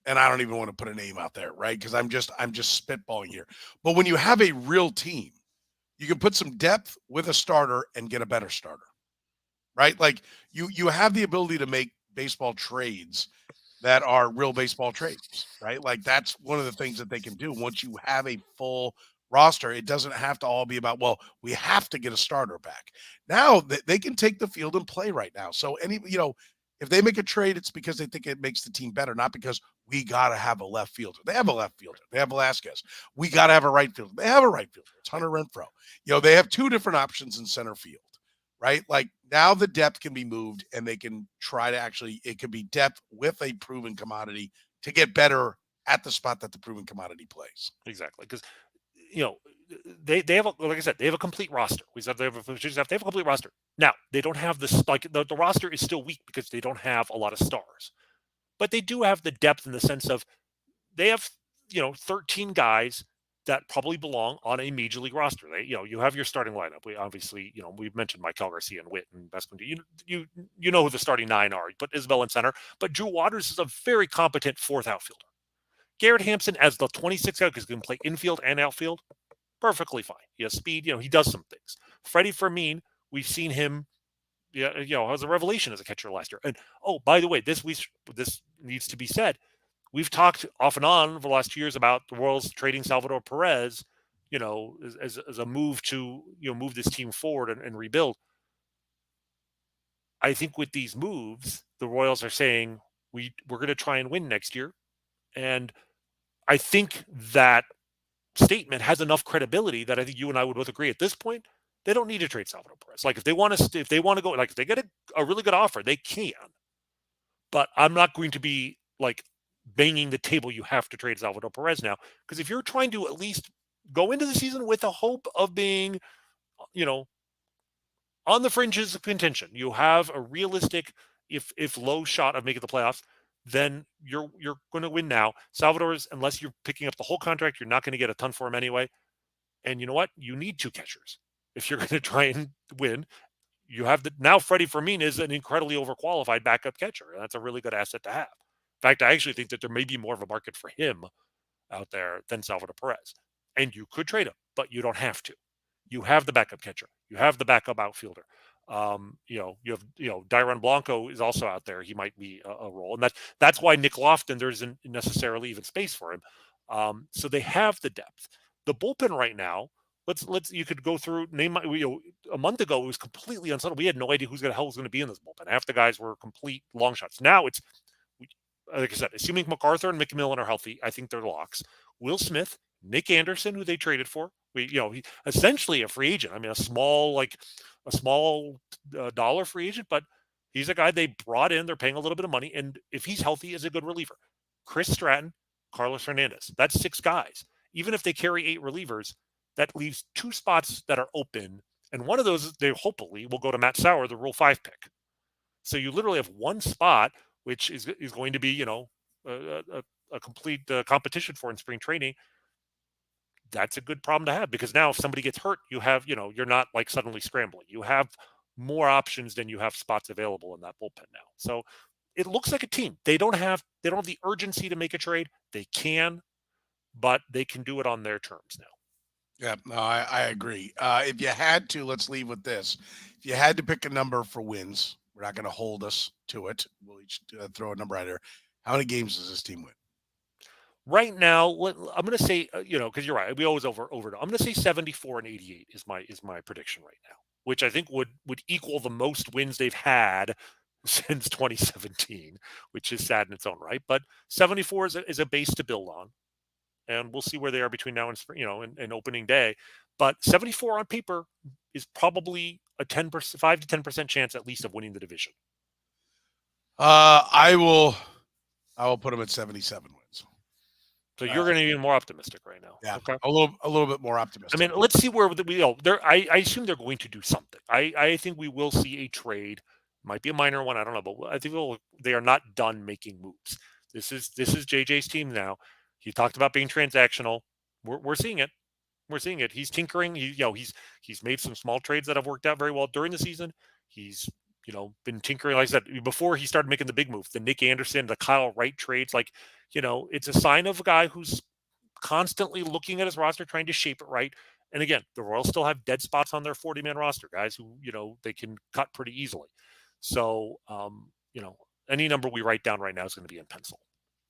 Speaker 1: and I don't even want to put a name out there, right? Because I'm just spitballing here. But when you have a real team, you can put some depth with a starter and get a better starter, right? Like, you have the ability to make baseball trades that are real baseball trades, right? Like, that's one of the things that they can do. Once you have a full roster, it doesn't have to all be about, well, we have to get a starter back. Now they can take the field and play right now. So if they make a trade, it's because they think it makes the team better, not because we got to have a left fielder. They have a left fielder. They have Velasquez. We got to have a right fielder. They have a right fielder. It's Hunter Renfroe. They have two different options in center field. right? Like now the depth can be moved and they can try to actually, it could be depth with a proven commodity to get better at the spot that the proven commodity plays.
Speaker 3: Exactly. Because, you know, they have, like I said, they have a complete roster. We said they have a complete roster. Now, they don't have this, like the roster is still weak because they don't have a lot of stars. But they do have the depth in the sense of they have, 13 guys that probably belong on a major league roster. You have your starting lineup. We obviously, we've mentioned Michael Garcia and Witt and Besquin. You know who the starting 9 are. But Isabel in center. But Drew Waters is a very competent fourth outfielder. Garrett Hampson as the 26th guy because he can play infield and outfield, perfectly fine. He has speed. He does some things. Freddie Fermin, we've seen him, as a revelation as a catcher last year. And by the way, this needs to be said. We've talked off and on over the last 2 years about the Royals trading Salvador Perez, as a move to move this team forward and rebuild. I think with these moves, the Royals are saying we're going to try and win next year, and I think that statement has enough credibility that I think you and I would both agree at this point they don't need to trade Salvador Perez. Like if they want to go, like if they get a really good offer, they can. But I'm not going to be like banging the table. You have to trade Salvador Perez now, because if you're trying to at least go into the season with a hope of being, on the fringes of contention, you have a realistic, if low shot of making the playoffs, then you're going to win now. Salvador's, unless you're picking up the whole contract, you're not going to get a ton for him anyway. And you know what? You need 2 catchers if you're going to try and win. You have now Freddie Fermin is an incredibly overqualified backup catcher, and that's a really good asset to have. In fact, I actually think that there may be more of a market for him out there than Salvador Perez. And you could trade him, but you don't have to. You have the backup catcher. You have the backup outfielder. You have, Dairon Blanco is also out there. He might be a role. And that's why Nick Lofton, there isn't necessarily even space for him. So they have the depth. The bullpen right now, you could go through, a month ago, it was completely unsettled. We had no idea who the hell was going to be in this bullpen. Half the guys were complete long shots. Now it's, like I said, assuming MacArthur and McMillan are healthy, I think they're locks. Will Smith, Nick Anderson, who they traded for, he essentially a free agent. I mean, a small dollar free agent, but he's a guy they brought in. They're paying a little bit of money, and if he's healthy, is a good reliever. Chris Stratton, Carlos Hernandez. That's 6 guys. Even if they carry 8 relievers, that leaves 2 spots that are open, and one of those they hopefully will go to Matt Sauer, the Rule 5 pick. So you literally have 1 spot, which is going to be a complete competition for in spring training. That's a good problem to have, because now if somebody gets hurt, you have, you're not like suddenly scrambling. You have more options than you have spots available in that bullpen now. So it looks like a team. They don't have the urgency to make a trade. They can, but they can do it on their terms now.
Speaker 1: Yeah, no, I agree. If you had to, let's leave with this. If you had to pick a number for wins, we're not going to hold us to it. We'll each throw a number out there. How many games does this team win?
Speaker 3: Right now, I'm going to say, because you're right, we always over. I'm going to say 74 and 88 is my prediction right now, which I think would equal the most wins they've had since 2017, which is sad in its own right. But 74 is a base to build on, and we'll see where they are between now and spring, and opening day. But 74 on paper is probably a 10%, 5 to 10% chance at least of winning the division.
Speaker 1: I will put them at 77 wins.
Speaker 3: So you're going to be more optimistic right now.
Speaker 1: Yeah,
Speaker 3: okay.
Speaker 1: a little bit more optimistic.
Speaker 3: I mean, let's see where we go. I assume they're going to do something. I think we will see a trade. Might be a minor one. I don't know, but I think they are not done making moves. This is JJ's team now. He talked about being transactional. We're seeing it. We're seeing it. He's tinkering. He's made some small trades that have worked out very well during the season. He's been tinkering, like I said, before he started making the big move, the Nick Anderson, the Kyle Wright trades. Like, it's a sign of a guy who's constantly looking at his roster, trying to shape it right. And again, the Royals still have dead spots on their 40-man roster, guys who, they can cut pretty easily. So, any number we write down right now is going to be in pencil.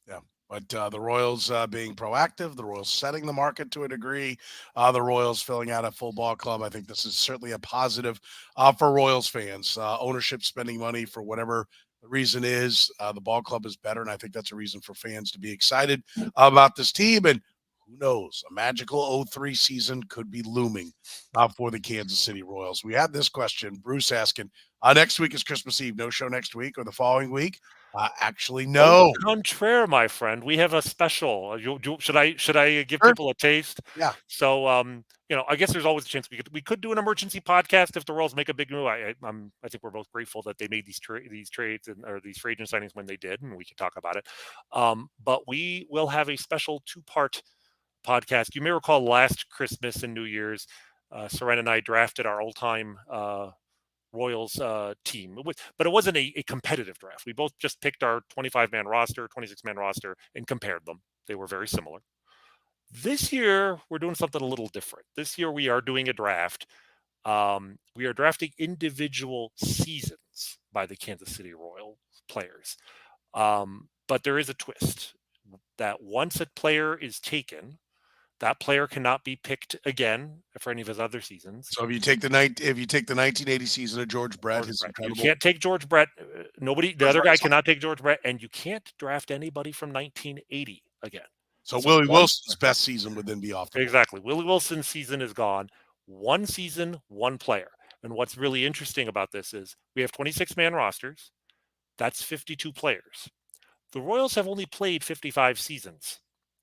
Speaker 1: Yeah. But the Royals being proactive, the Royals setting the market to a degree, the Royals filling out a full ball club. I think this is certainly a positive for Royals fans. Ownership spending money for whatever the reason is. The ball club is better, and I think that's a reason for fans to be excited about this team. And who knows? A magical 03 season could be looming for the Kansas City Royals. We had this question, Bruce asking, next week is Christmas Eve. No show next week or the following week? Actually, no.
Speaker 3: Au contraire, my friend. We have a special. Should I give
Speaker 1: Sure.
Speaker 3: people a taste?
Speaker 1: Yeah.
Speaker 3: So, I guess there's always a chance we could do an emergency podcast if the Royals make a big move. I think we're both grateful that they made these trades or these free agent signings when they did, and we can talk about it. But we will have a special 2-part podcast. You may recall last Christmas and New Year's, Soren and I drafted our all-time Royals team, but it wasn't a competitive draft. We both just picked our 25-man roster, 26-man roster, and compared them. They were very similar. This year, we're doing something a little different. This year, we are doing a draft. We are drafting individual seasons by the Kansas City Royals players. But there is a twist that once a player is taken, that player cannot be picked again for any of his other seasons.
Speaker 1: So if you take the 1980 season of George Brett,
Speaker 3: you can't take George Brett. The other guy cannot take George Brett, and you can't draft anybody from 1980 again.
Speaker 1: So Willie Wilson's best season would then be off.
Speaker 3: Exactly. Willie Wilson's season is gone. One season, one player. And what's really interesting about this is we have 26-man rosters. That's 52 players. The Royals have only played 55 seasons.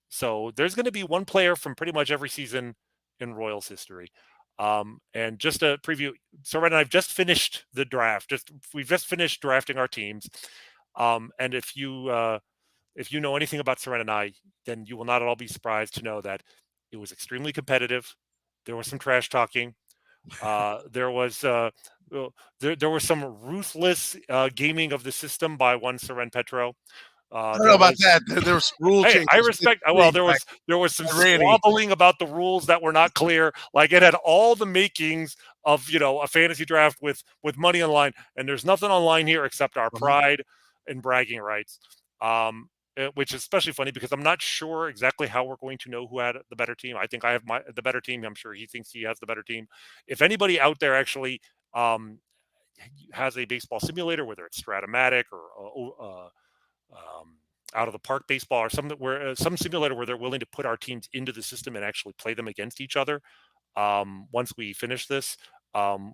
Speaker 3: So there's going to be one player from pretty much every season in Royals history. And just a preview, Soren and I've just finished the draft. We've just finished drafting our teams. And if you know anything about Soren and I, then you will not at all be surprised to know that it was extremely competitive. There was some trash talking. There was some ruthless gaming of the system by one Soren Petro.
Speaker 1: I don't know about that. There was rule changes.
Speaker 3: I respect. Well, there was some squabbling about the rules that were not clear. Like it had all the makings of a fantasy draft with money online, and there's nothing online here except our pride and bragging rights. Which is especially funny because I'm not sure exactly how we're going to know who had the better team. I think I have the better team. I'm sure he thinks he has the better team. If anybody out there actually has a baseball simulator, whether it's Stratomatic or out of the park baseball or some simulator where they're willing to put our teams into the system and actually play them against each other. Once we finish this,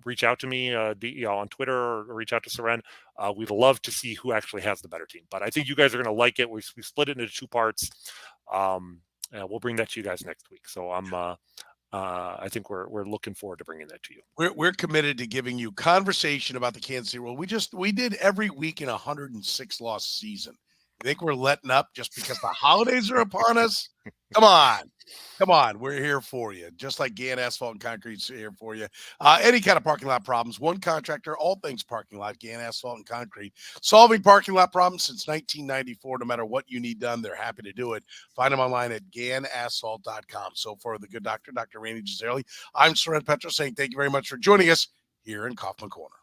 Speaker 3: reach out to me on Twitter or reach out to Soren. We'd love to see who actually has the better team. But I think you guys are going to like it. We split it into 2 parts. We'll bring that to you guys next week. So I think we're looking forward to bringing that to you.
Speaker 1: We're committed to giving you conversation about the Kansas City Royals. We did every week in a 106 loss season. You think we're letting up just because the holidays are upon us? Come on. We're here for you. Just like Gann Asphalt and Concrete's here for you. Any kind of parking lot problems, one contractor, all things parking lot, Gann Asphalt and Concrete. Solving parking lot problems since 1994. No matter what you need done, they're happy to do it. Find them online at GannAsphalt.com. So for the good doctor, Dr. Rany Jazayerli, I'm Soren Petro saying thank you very much for joining us here in Kaufman Corner.